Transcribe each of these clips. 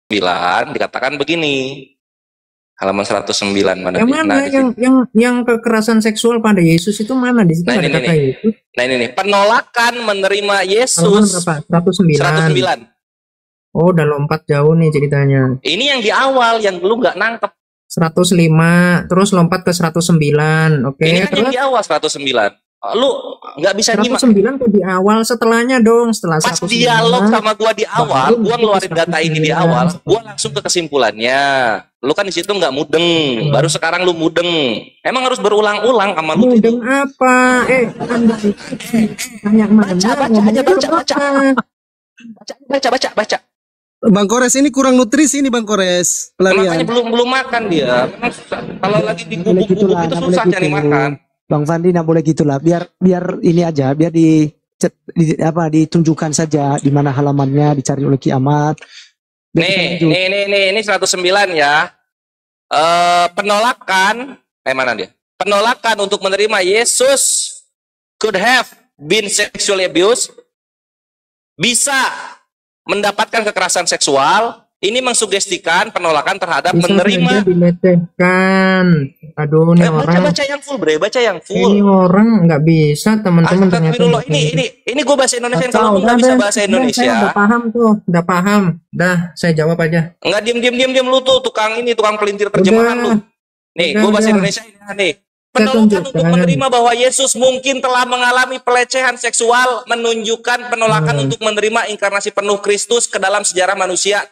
109 dikatakan begini. Halaman 109 mana? Yang mana yang kekerasan seksual pada Yesus itu mana di situ? Nah, ini nih. Nah, ini nih, penolakan menerima Yesus. Halaman berapa? 109. Oh, udah lompat jauh nih ceritanya. Ini yang di awal yang lu nggak nangkep. 105 terus lompat ke 109. Oke. Ini kan yang di awal 109. Lu nggak bisa nyimak. 109 tuh di awal, setelahnya dong, setelah pas 109, dialog sama gua di awal, gua ngeluarin data ini di awal, gua langsung ke kesimpulannya. Lu kan di situ nggak mudeng, baru sekarang lu mudeng. Emang harus berulang-ulang sama lu. Mudeng apa? Tanya mana? Baca. Bang Kores ini kurang nutrisi ini Bang Kores. Makanya belum makan dia. Memang susah. Kalau lagi di gubuk-gubuk itu susah cari makan. Bang Fandi nggak boleh gitulah. Biar ini aja, biar ditunjukkan saja di mana halamannya, dicari oleh Kiamat. Ini 109 ya. Penolakan mana dia? Penolakan untuk menerima Yesus could have been sexually abused, bisa mendapatkan kekerasan seksual. Ini mengsugestikan penolakan terhadap bisa menerima. Dilecehkan. Aduh, ini orang. Baca yang full, Bre. Baca yang full. Ini orang nggak bisa, teman-teman. Ini gue bahasa Indonesia. Kalau nggak bisa bahasa Indonesia. Udah paham tuh, udah paham. Dah, saya jawab aja. Nggak diem lu tuh, tukang pelintir terjemahan lu. Nih, gue bahasa Indonesia nih. Penolakan untuk menerima bahwa Yesus mungkin telah mengalami pelecehan seksual menunjukkan penolakan untuk menerima inkarnasi penuh Kristus ke dalam sejarah manusia.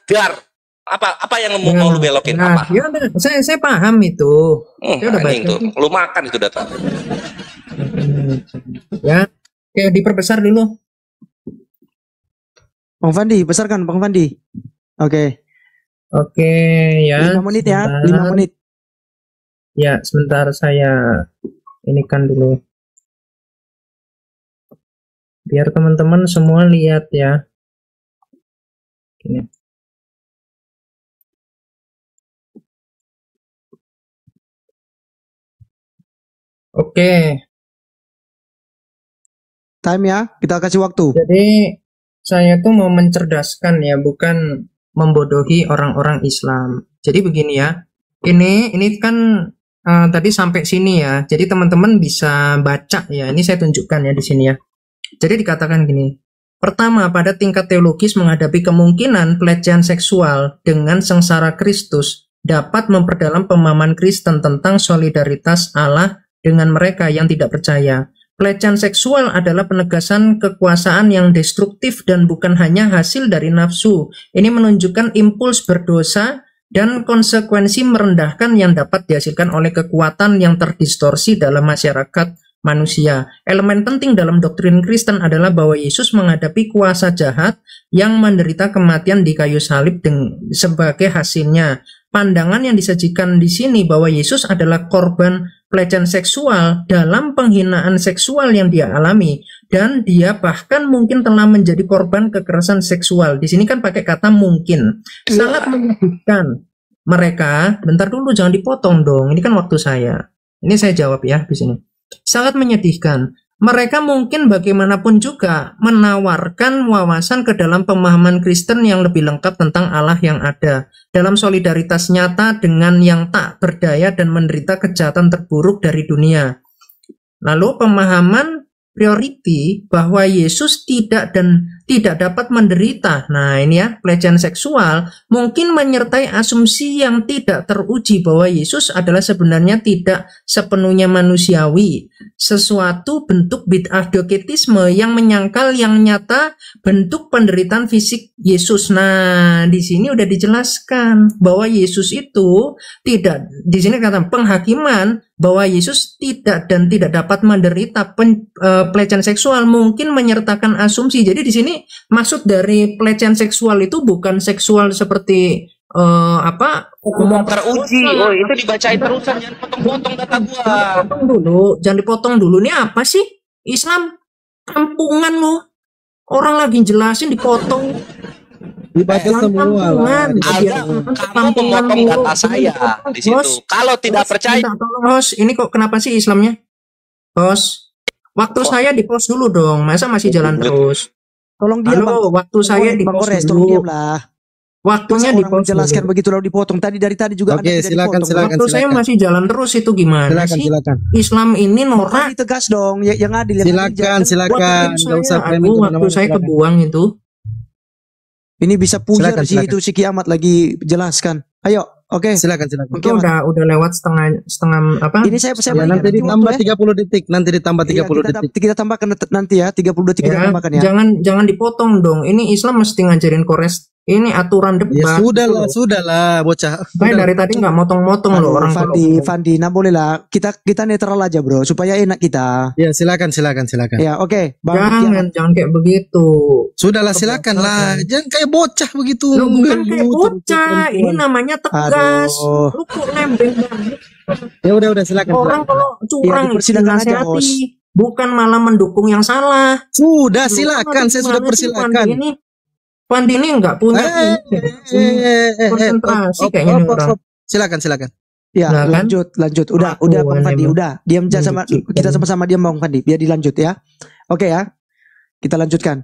Apa yang mau lu belokin? Apa? Ya, saya paham itu. Saya udah baca tuh. Lu makan itu data. Ya, oke, diperbesar dulu. Bang Fandi, besarkan Bang Fandi. Oke, ya. 5 menit ya, 5 menit. Ya, sebentar saya inikan dulu. Biar teman-teman semua lihat ya. Ini. Oke. Time ya, kita kasih waktu. Jadi saya tuh mau mencerdaskan ya, bukan membodohi orang-orang Islam. Jadi begini ya. Ini kan tadi sampai sini ya. Jadi teman-teman bisa baca ya. Ini saya tunjukkan ya di sini ya. Jadi dikatakan gini. Pertama, pada tingkat teologis menghadapi kemungkinan pelecehan seksual dengan sengsara Kristus dapat memperdalam pemahaman Kristen tentang solidaritas Allah dengan mereka yang tidak percaya. Pelecehan seksual adalah penegasan kekuasaan yang destruktif dan bukan hanya hasil dari nafsu. Ini menunjukkan impuls berdosa dan konsekuensi merendahkan yang dapat dihasilkan oleh kekuatan yang terdistorsi dalam masyarakat manusia. Elemen penting dalam doktrin Kristen adalah bahwa Yesus menghadapi kuasa jahat yang menderita kematian di kayu salib sebagai hasilnya. Pandangan yang disajikan di sini bahwa Yesus adalah korban pelecehan seksual dalam penghinaan seksual yang dia alami, dan dia bahkan mungkin telah menjadi korban kekerasan seksual. Di sini kan pakai kata mungkin. Sangat menyedihkan. Mereka, bentar dulu jangan dipotong dong. Ini kan waktu saya. Ini saya jawab ya di sini. Sangat menyedihkan. Mereka mungkin bagaimanapun juga menawarkan wawasan ke dalam pemahaman Kristen yang lebih lengkap tentang Allah yang ada, dalam solidaritas nyata dengan yang tak berdaya dan menderita kejahatan terburuk dari dunia. Lalu pemahaman priority bahwa Yesus tidak dapat menderita. Nah, ini ya, pelecehan seksual mungkin menyertai asumsi yang tidak teruji bahwa Yesus adalah sebenarnya tidak sepenuhnya manusiawi. Sesuatu bentuk bid'ah doketisme yang menyangkal yang nyata bentuk penderitaan fisik Yesus. Nah, di sini udah dijelaskan bahwa Yesus itu tidak, di sini kata penghakiman bahwa Yesus tidak dapat menderita pelecehan seksual mungkin menyertakan asumsi. Jadi di sini maksud dari pelecehan seksual itu bukan seksual seperti teruji. Oh, itu dibacain terusan, jangan potong-potong data gua. Jangan dipotong dulu. Ini apa sih? Islam kampungan lu. Orang lagi jelasin dipotong. Dibaca semua. Kamu memotong data saya di situ. Kalau tidak percaya, tolong host, ini kok kenapa sih Islamnya? Host, waktu saya di pause dulu dong. Masa masih jalan terus? Tolong diam. Halo, waktu saya di pause dulu. Waktunya orang dipotong. menjelaskan begitu lalu dipotong. Dari tadi juga Oke, Anda tidak silakan, dipotong. silakan. Waktu saya masih jalan terus itu gimana Silakan, sih? silakan. Islam ini norak. Tadi tegas dong, yang adil. Yang adil, Silakan, jangan- silakan. Waktu Enggak usah saya, framing waktu kemana-mana, saya silakan. kebuang itu. Ini bisa pujar Silakan, sih silakan. itu si Kiamat lagi jelaskan. Ayo, oke. Silakan, silakan. Itu udah lewat setengah apa? Ini saya Ya, berikan nanti waktu ditambah ya. 30 detik. Nanti ditambah Iya, 30 kita, detik. kita tambahkan nanti ya 30 detik kita Ya, tambahkan ya. jangan dipotong dong. Ini Islam mesti ngajarin kores. Ini aturan debat. Ya gitu sudahlah, bocah. Saya dari tadi nggak motong-motong loh Aduh, orang Fandi, nah boleh lah. Kita netral aja bro, supaya enak kita. Ya, silakan. Ya, oke. Bang Kiamat. jangan kayak begitu. Sudahlah, silakan lah. Jangan kayak bocah begitu. Lu bukan kayak Lu bocah, ini perempuan. namanya tegas. Aduh. Lu kok nembeng banget. Ya udah, silakan. Orang kalau curang dipersilakan aja, dinasehati, Bos. bukan malah mendukung yang salah. Sudah, Lu silakan. Saya sudah gimana sih, persilakan. Pandi ini nggak punya konsentrasi kayaknya nih orang. Silakan. Ya, Nah, kan? lanjut. Udah Aku Bang Fandi, emang. udah. Diam aja sama Lanjut, kita kan. sama-sama diam Bang Fandi, biar dilanjut ya. Oke ya. Kita lanjutkan.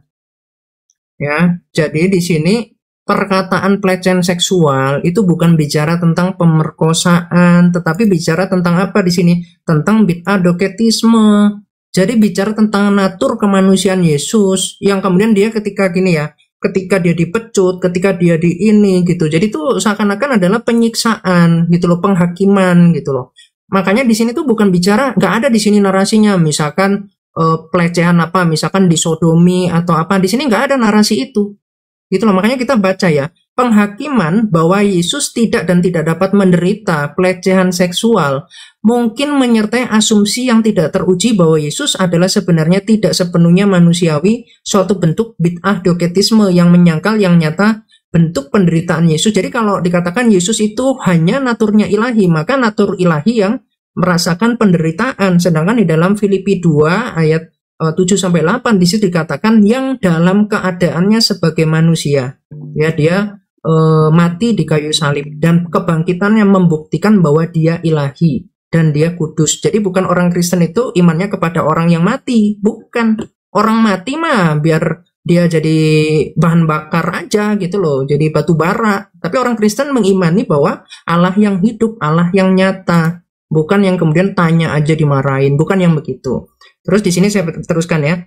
Ya, jadi di sini perkataan pelecehan seksual itu bukan bicara tentang pemerkosaan, tetapi bicara tentang apa di sini? Tentang bid'ah doketisme. Jadi bicara tentang natur kemanusiaan Yesus yang kemudian dia ketika gini ya, ketika dia dipecut, ketika dia di ini gitu. Jadi itu seakan-akan adalah penyiksaan gitu loh, penghakiman gitu loh. Makanya di sini tuh bukan bicara, nggak ada di sini narasinya, misalkan pelecehan apa, misalkan disodomi atau apa, di sini nggak ada narasi itu. Gitu loh, makanya kita baca ya, penghakiman bahwa Yesus tidak dan tidak dapat menderita pelecehan seksual mungkin menyertai asumsi yang tidak teruji bahwa Yesus adalah sebenarnya tidak sepenuhnya manusiawi, suatu bentuk bid'ah doketisme yang menyangkal yang nyata bentuk penderitaan Yesus. Jadi kalau dikatakan Yesus itu hanya naturnya ilahi, maka natur ilahi yang merasakan penderitaan. Sedangkan di dalam Filipi 2 ayat 7-8 di situ dikatakan yang dalam keadaannya sebagai manusia. Ya, dia mati di kayu salib dan kebangkitannya membuktikan bahwa dia ilahi dan dia kudus. Jadi bukan orang Kristen itu imannya kepada orang yang mati, bukan. Orang mati mah biar dia jadi bahan bakar aja gitu loh, jadi batu bara. Tapi orang Kristen mengimani bahwa Allah yang hidup, Allah yang nyata, bukan yang kemudian tanya aja dimarahin, bukan yang begitu. Terus di sini saya teruskan ya.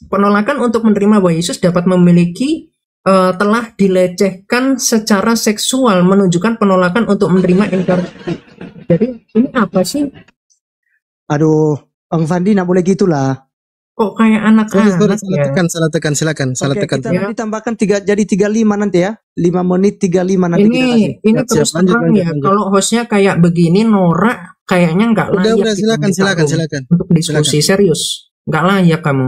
Penolakan untuk menerima bahwa Yesus dapat memiliki telah dilecehkan secara seksual, menunjukkan penolakan untuk menerima inkarnasi. Jadi ini apa sih? Aduh, Bang Fandi nggak boleh gitulah. Kok kayak anak-anak ya? Salah tekan, silakan. Salah Oke, tekan. kita Ya. nanti tambahkan 35 nanti ya. 5 menit 35 nanti kita kasih. Ini Siap, terus lanjut, terang lanjut, ya, lanjut. kalau hostnya kayak begini norak, kayaknya nggak layak. Udah, gitu silakan, ditaruh silakan. untuk diskusi serius, nggak layak kamu.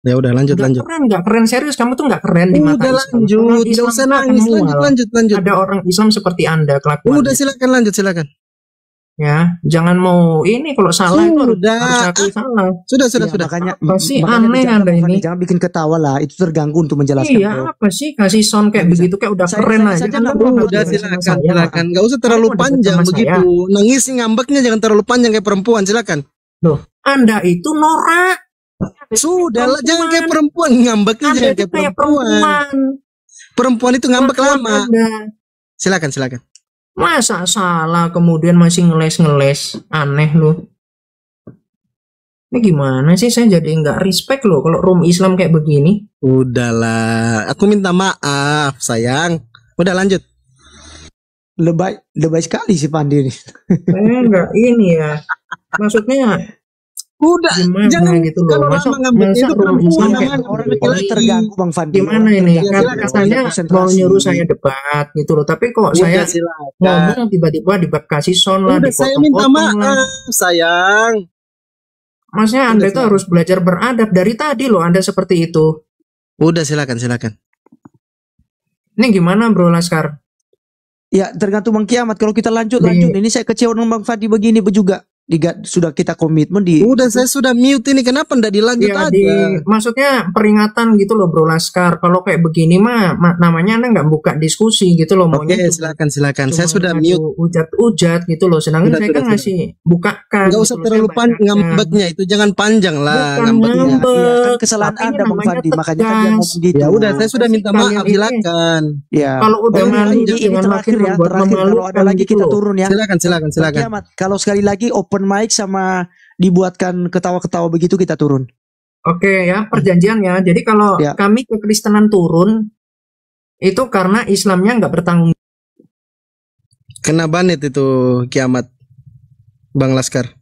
Ya udah, lanjut. Nggak keren serius, kamu tuh nggak keren di mata Udah Islam. Orang lanjut, Islam nggak usah itu nangis. akan mual. Lanjut. Ada orang Islam seperti Anda kelakuannya. Udah, silakan. Ya, jangan mau ini kalau salah itu harus Sudah. akui salah. Sudah. Iya, makanya Pasti makanya aneh bicara, Anda Bang Fandi, ini. jangan bikin ketawa lah, itu terganggu untuk menjelaskan. Iya, bro. apa sih kasih sound kayak Nggak bisa. begitu kayak udah Saya- keren saya aja. saja Kan nggak aku mau. nggak Udah, bisa sama silakan. saya. Nggak usah terlalu Kamu udah panjang sama begitu. Nangisnya ngambeknya jangan terlalu panjang kayak perempuan, silakan. Loh, Anda itu norak. Sudah lah, jangan kayak perempuan, ngambeknya Anda jangan itu kayak kayak perempuan. perempuan. Perempuan itu ngambek Kelakuan lama. Anda. Silakan. Masa salah kemudian masih ngeles-ngeles, aneh loh. Ini gimana sih, saya jadi nggak respect loh kalau room Islam kayak begini. Udahlah, aku minta maaf, sayang. Udah, lanjut. Lebay sekali si Pandi ini. Saya nggak ini ya. Maksudnya Udah, gimana jangan gitu loh. kalau Masa, lama ngambeknya masa itu room perempuan Islam namanya. kayak Orang begini? lagi. terganggu Bang Fandi. Gimana Orang ini? terganggu, Katanya konsentrasi. mau nyuruh saya debat gitu loh. Tapi kok saya Udah, silakan. ngomong tiba-tiba dikasih sound lah, Udah, saya minta dipotong-potong lah. maaf, sayang. Maksudnya Anda Udah, itu harus belajar beradab dari tadi loh. Anda seperti itu. Udah, silakan. Ini gimana Bro Laskar? Ya tergantung Bang Kiamat. Kalau kita lanjut. Di- Ini saya kecewa dengan Bang Fandi begini juga. sudah kita komitmen di Udah saya sudah mute ini, kenapa ndak dilanjut Ya, aja? maksudnya peringatan gitu loh Bro Laskar. Kalau kayak begini mah namanya Anda nggak buka diskusi gitu loh. Oke, Maunya silakan. Saya sudah mute. ujat-ujat gitu loh. Sedangkan Sudah, saya kan sudah. ngasih bukakan. Nggak gitu usah loh, terlalu saya bacakan. ngambeknya, itu jangan panjang lah Bukan ngambeknya. ngambek. Iya, kan kesalahan Tapi ini Anda Bang namanya Fandi, makanya kan dia tegas. ngomong gitu. Ya udah, saya sudah Pasti minta kalian maaf, ini, silakan. Ya. kalau udah Oh, malu ini ini jangan terakhir makin ya, membuat terakhir. Kalau ada lagi gitu kita loh. turun ya. Silakan. Bang Kiamat, kalau sekali lagi open mic sama dibuatkan ketawa-ketawa begitu kita turun. Oke ya, perjanjiannya. Jadi kalau Ya. kami kekristenan turun itu karena Islamnya nggak bertanggung. Kena banet itu Kiamat, Bang Laskar.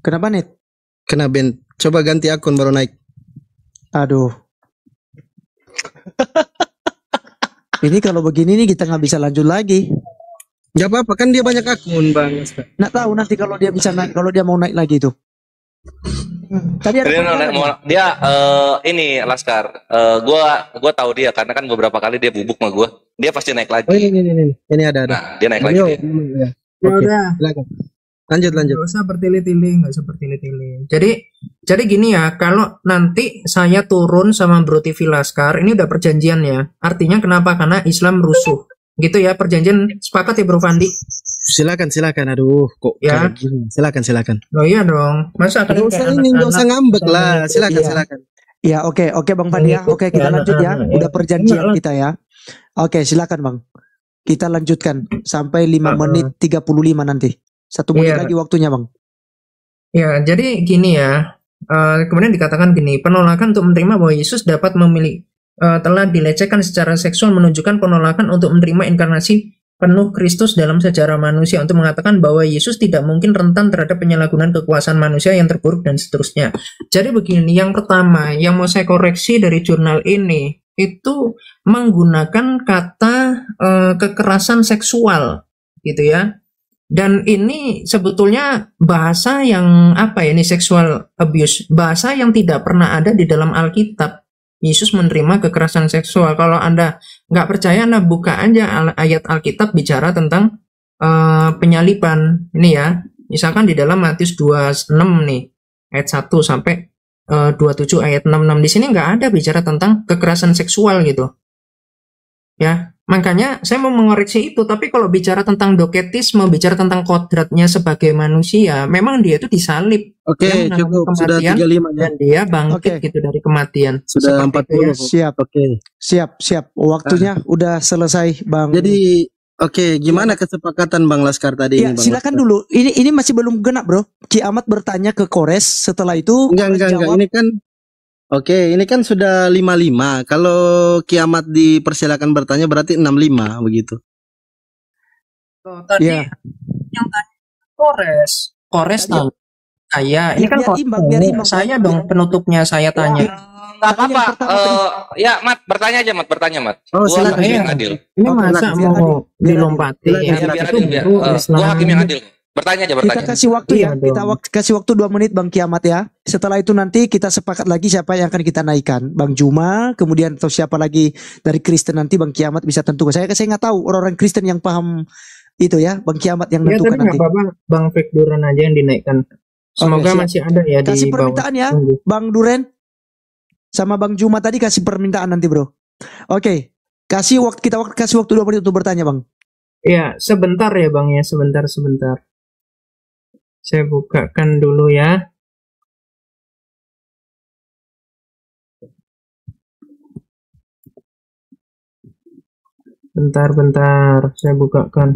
Kenapa Net? Kena ban. Coba ganti akun baru naik. Aduh. Ini kalau begini nih kita nggak bisa lanjut lagi. Gak apa-apa, kan dia banyak akun, Bang Laskar. Nggak tahu nanti kalau dia bisa naik, kalau dia mau naik lagi tuh. Tadi ada Dia, pertanyaan ya? dia ini Laskar, gua tahu dia karena kan beberapa kali dia bubuk sama gua. Dia pasti naik lagi. Oh ini ada. Nah, dia naik lagi. Ayo, Dia. ya. Ya Oke, udah. silakan. Lanjut. Nggak usah bertele-tele, nggak usah bertele-tele. Jadi gini ya, kalau nanti saya turun sama Bro TV Laskar, ini udah perjanjian ya. Artinya kenapa? Karena Islam rusuh. Gitu ya, perjanjian sepakat ya Bro Fandi? Silakan. Aduh, kok Ya. kayak gini. Silakan. Oh iya dong. Masa kalian Nggak usah ngambek lah. Silakan. Ya oke Bang Fandi ya. Oke kita lanjut ya. Udah perjanjian kita ya. Oke silakan Bang. Kita lanjutkan sampai 5 menit 35 nanti. 1 menit Iya. lagi waktunya Bang. Ya, jadi gini ya. Kemudian dikatakan gini, penolakan untuk menerima bahwa Yesus dapat telah dilecehkan secara seksual menunjukkan penolakan untuk menerima inkarnasi penuh Kristus dalam sejarah manusia, untuk mengatakan bahwa Yesus tidak mungkin rentan terhadap penyalahgunaan kekuasaan manusia yang terburuk dan seterusnya. Jadi begini, yang pertama yang mau saya koreksi dari jurnal ini itu menggunakan kata kekerasan seksual gitu ya. Dan ini sebetulnya bahasa yang ini sexual abuse, bahasa yang tidak pernah ada di dalam Alkitab. Yesus menerima kekerasan seksual. Kalau Anda nggak percaya, Anda buka aja ayat Alkitab bicara tentang penyaliban. Ini ya, misalkan di dalam Matius 26 nih, ayat 1 sampai 27 ayat 66. Di sini nggak ada bicara tentang kekerasan seksual gitu. Ya, makanya saya mau mengoreksi itu. Tapi kalau bicara tentang doketisme, bicara tentang kodratnya sebagai manusia, memang dia itu disalib. Oke, Dia mengalami cukup. Sudah kematian 35 ya. dan dia bangkit Oke. gitu dari kematian. Sudah Seperti itu 40. ya. Siap. Oke. Siap. Waktunya udah selesai Bang. Jadi, oke, gimana kesepakatan Bang Laskar tadi ya ini, Bang silakan Laskar? dulu. Ini masih belum genap Bro. Kiamat bertanya ke Kores. Setelah itu Enggak. jawab. Ini kan ini kan sudah 55. Kalau Kiamat dipersilakan bertanya berarti 65 begitu. Oh, tadi Ya. yang tanya Kores Tadi- tahu. Saya ini Ya, kan biar Kores imbang, tahu. biar imbang. Saya dong penutupnya saya tanya. Nggak Tadi yang apa-apa. pertama tadi. Ya, Mat, bertanya aja, Mat. Oh, Gua silakan, hakim yang silakan. adil. Ini Oke, masa silakan, mau biar dilompati adil. ya? Silakan, Biar Itu adil, biar. baru Islam. Gua hakim yang adil. Bertanya aja, Kita bertanya. kasih waktu Iya ya. Kita dong. kasih waktu 2 menit Bang Kiamat ya. Setelah itu nanti kita sepakat lagi siapa yang akan kita naikkan. Bang Juma, kemudian atau siapa lagi dari Kristen nanti Bang Kiamat bisa tentukan. Saya nggak tahu orang-orang Kristen yang paham itu ya. Bang Kiamat yang Ya menentukan tapi nggak nanti. apa-apa, Bang Fek Duran aja yang dinaikkan. Semoga siap. masih ada ya Kasih di bawah. permintaan ya. Tunggu. Bang Duren sama Bang Juma tadi kasih permintaan nanti Bro. Oke. Kasih waktu 2 menit untuk bertanya Bang. Ya, sebentar ya Bang ya, sebentar. Saya bukakan dulu ya. Bentar, saya bukakan.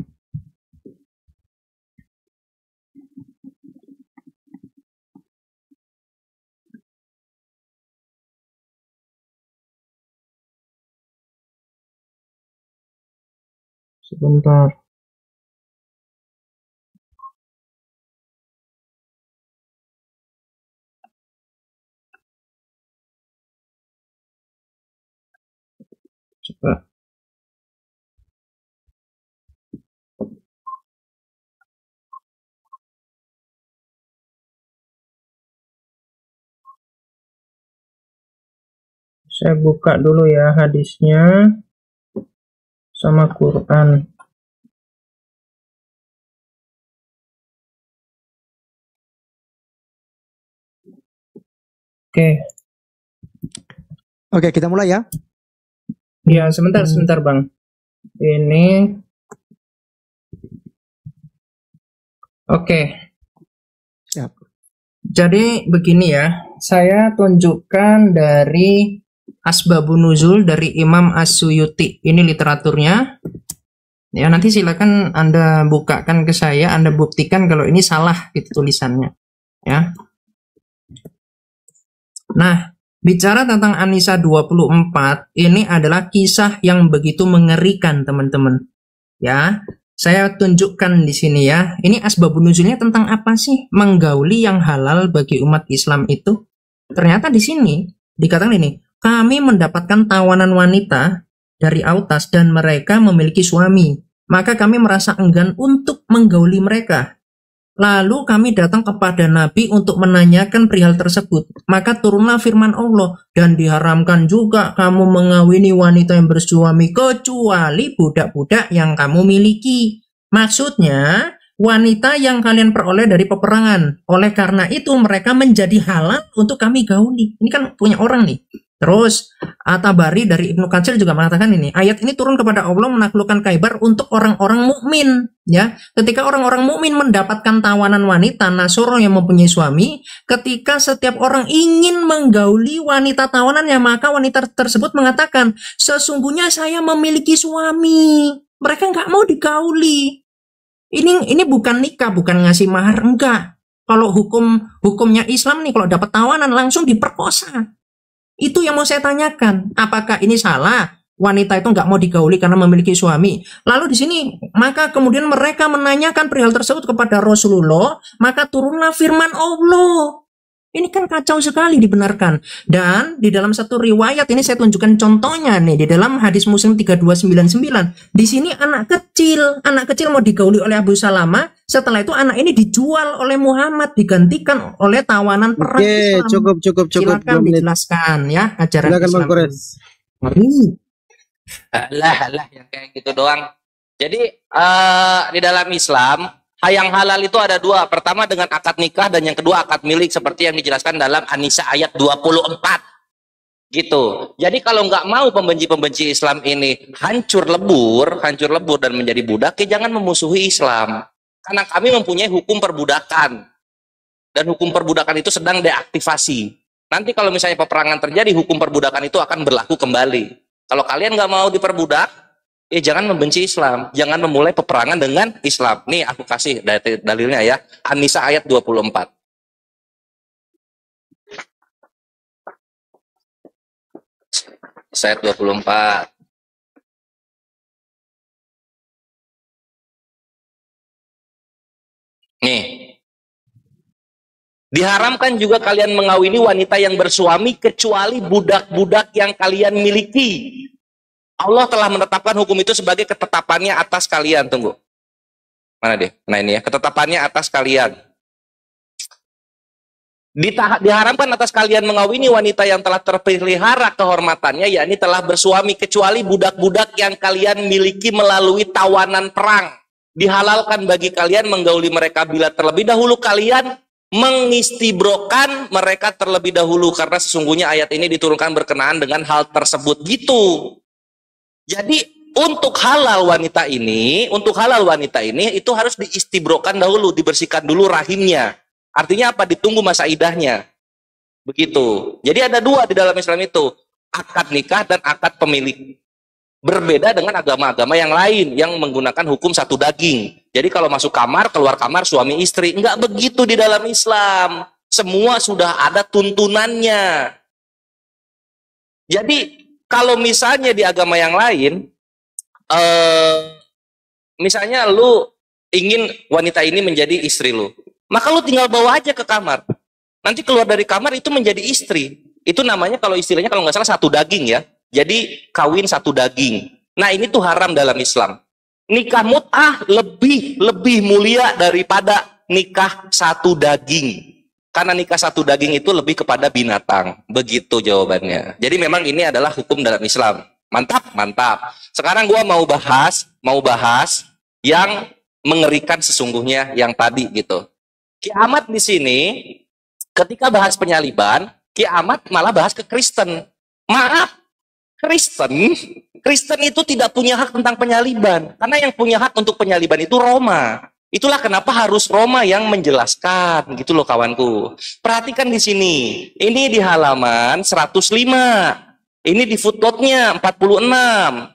Sebentar. Coba. Saya buka dulu ya hadisnya sama Quran. Oke. Oke, kita mulai ya. Ya, sebentar Bang. Ini. Oke. Siap. Jadi begini ya, saya tunjukkan dari Asbabun Nuzul dari Imam As-Suyuti. Ini literaturnya. Ya, nanti silakan Anda bukakan ke saya, Anda buktikan kalau ini salah gitu tulisannya. Ya. Nah, bicara tentang An-Nisa 24, ini adalah kisah yang begitu mengerikan, teman-teman. Ya, saya tunjukkan di sini ya. Ini asbabun nuzulnya tentang apa sih? Menggauli yang halal bagi umat Islam itu. Ternyata di sini dikatakan ini, kami mendapatkan tawanan wanita dari Autas dan mereka memiliki suami. Maka kami merasa enggan untuk menggauli mereka. Lalu kami datang kepada Nabi untuk menanyakan perihal tersebut. Maka turunlah firman Allah, dan diharamkan juga kamu mengawini wanita yang bersuami kecuali budak-budak yang kamu miliki. Maksudnya, wanita yang kalian peroleh dari peperangan. Oleh karena itu mereka menjadi halal untuk kami gauli. Ini kan punya orang nih. Terus At-Tabari dari Ibnu Katsir juga mengatakan ini, ayat ini turun kepada Allah menaklukkan Khaibar untuk orang-orang mukmin, ya. Ketika orang-orang mukmin mendapatkan tawanan wanita Nasoro yang mempunyai suami, ketika setiap orang ingin menggauli wanita tawanannya, maka wanita tersebut mengatakan, sesungguhnya saya memiliki suami. Mereka nggak mau digauli. Ini bukan nikah, bukan ngasih mahar, enggak. Kalau hukumnya Islam nih, kalau dapat tawanan langsung diperkosa. Itu yang mau saya tanyakan. Apakah ini salah? Wanita itu nggak mau digauli karena memiliki suami. Lalu di sini, maka kemudian mereka menanyakan perihal tersebut kepada Rasulullah, maka turunlah firman Allah. Ini kan kacau sekali dibenarkan. Dan di dalam satu riwayat ini saya tunjukkan contohnya nih, di dalam hadis Muslim 3299. Di sini anak kecil mau digauli oleh Abu Salamah. Setelah itu anak ini dijual oleh Muhammad, digantikan oleh tawanan perang Islam. Cukup. Silakan dijelaskan ya ajaran Silakan Islam. Bang Kores. Lah yang kayak gitu doang. Jadi di dalam Islam yang halal itu ada dua. Pertama dengan akad nikah dan yang kedua akad milik seperti yang dijelaskan dalam An-Nisa ayat 24. Gitu. Jadi kalau nggak mau pembenci-pembenci Islam ini hancur lebur dan menjadi budak, ya jangan memusuhi Islam. Karena kami mempunyai hukum perbudakan. Dan hukum perbudakan itu sedang deaktivasi. Nanti kalau misalnya peperangan terjadi, hukum perbudakan itu akan berlaku kembali. Kalau kalian nggak mau diperbudak, ya jangan membenci Islam. Jangan memulai peperangan dengan Islam. Nih aku kasih dalilnya ya. An-Nisa ayat 24. Ayat 24. Nih. Diharamkan juga kalian mengawini wanita yang bersuami kecuali budak-budak yang kalian miliki. Allah telah menetapkan hukum itu sebagai ketetapannya atas kalian. Tunggu. Mana deh? Nah ini ya, ketetapannya atas kalian. Diharamkan atas kalian mengawini wanita yang telah terpelihara kehormatannya, yakni telah bersuami, kecuali budak-budak yang kalian miliki melalui tawanan perang. Dihalalkan bagi kalian menggauli mereka bila terlebih dahulu kalian mengistibrokan mereka terlebih dahulu, karena sesungguhnya ayat ini diturunkan berkenaan dengan hal tersebut gitu. Jadi untuk halal wanita ini itu harus diistibrokan dahulu, dibersihkan dulu rahimnya. Artinya apa? Ditunggu masa idahnya. Begitu. Jadi ada dua di dalam Islam itu, akad nikah dan akad pemilik. Berbeda dengan agama-agama yang lain yang menggunakan hukum satu daging. Jadi kalau masuk kamar, keluar kamar suami istri. Enggak begitu di dalam Islam. Semua sudah ada tuntunannya. Jadi kalau misalnya di agama yang lain, misalnya lu ingin wanita ini menjadi istri lu, maka lu tinggal bawa aja ke kamar. Nanti keluar dari kamar itu menjadi istri. Itu namanya kalau istilahnya kalau nggak salah satu daging ya. Jadi kawin satu daging. Nah ini tuh haram dalam Islam. Nikah mut'ah lebih mulia daripada nikah satu daging. Karena nikah satu daging itu lebih kepada binatang. Begitu jawabannya. Jadi memang ini adalah hukum dalam Islam. Mantap. Sekarang gua mau bahas yang mengerikan sesungguhnya yang tadi gitu. Kiamat di sini ketika bahas penyaliban, Kiamat malah bahas ke Kristen. Maaf, Kristen itu tidak punya hak tentang penyaliban. Karena yang punya hak untuk penyaliban itu Roma. Itulah kenapa harus Roma yang menjelaskan, gitu loh kawanku. Perhatikan di sini. Ini di halaman 105. Ini di footnote-nya 46.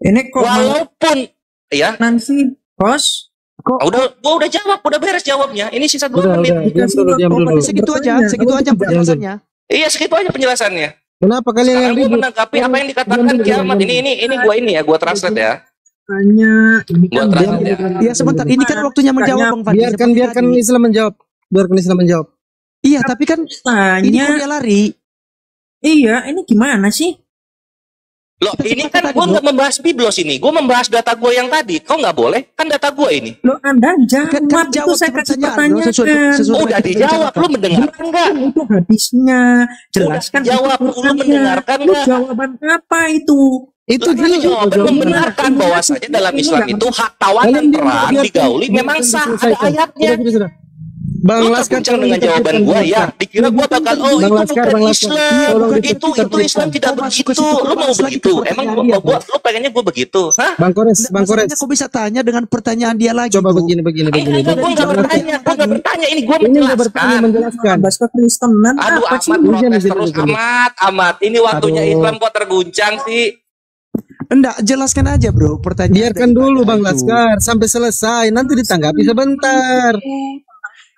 Ini kok Walaupun ya, Nancy, bos? gua udah jawab, udah beres jawabnya. Ini sisa 2 Udah, menit. diam dulu. Segitu aja penjelasannya. Iya, segitu aja penjelasannya. Kenapa kalian yang Sekarang gue ribut? menanggapi apa yang dikatakan kiamat. Ini gua translate ya. Tanya, ini Gua kan translate ya. Iya sebentar, ini kan waktunya menjawab Bang Fandi. Biarkan Islam menjawab. Biarkan Islam menjawab. Iya, tapi kan ini tanya. kok dia lari. Iya, ini gimana sih? Loh, ini kan gue nggak membahas biblos ini. Gue membahas data gue yang tadi. Kok nggak boleh? Kan data gue ini. Lo Anda jawab, Kan itu saya kasih pertanyaan. Udah dijawab. Lu mendengarkan nggak? Itu hadisnya. Jelaskan. Jawab. Lu mendengarkan Lu nggak? jawaban apa itu? Itu Lah, jelas jawaban membenarkan bahwasanya dalam Islam itu hak tawanan perang digauli memang sah. Ada ayatnya. Sudah. Bang Lu Laskar terguncang dengan jawaban gua ya. Dikira gua bakal itu Laskar, bukan Bang Laskar. Islam. Tolong Itu Islam tidak Kau masuk begitu. ke situ, Lu kau mau masuk lagi begitu? ke Emang pertanyaan gua lu pengennya gua begitu? Hah? Bang Kores. Masalahnya kok bisa tanya dengan pertanyaan dia lagi? Coba tuh? begini. Enggak, gua enggak bertanya. Gua enggak bertanya. Ini gua Ini udah bertanya menjelaskan. menjelaskan. Bahas kekristenan Aduh, apa sih? amat protes terus. Hujan. Amat. Ini waktunya Aduh. Islam kok terguncang sih. Enggak, jelaskan aja bro pertanyaan. Biarkan daripada dulu Bang itu. Laskar sampai selesai. Nanti ditanggapi sebentar.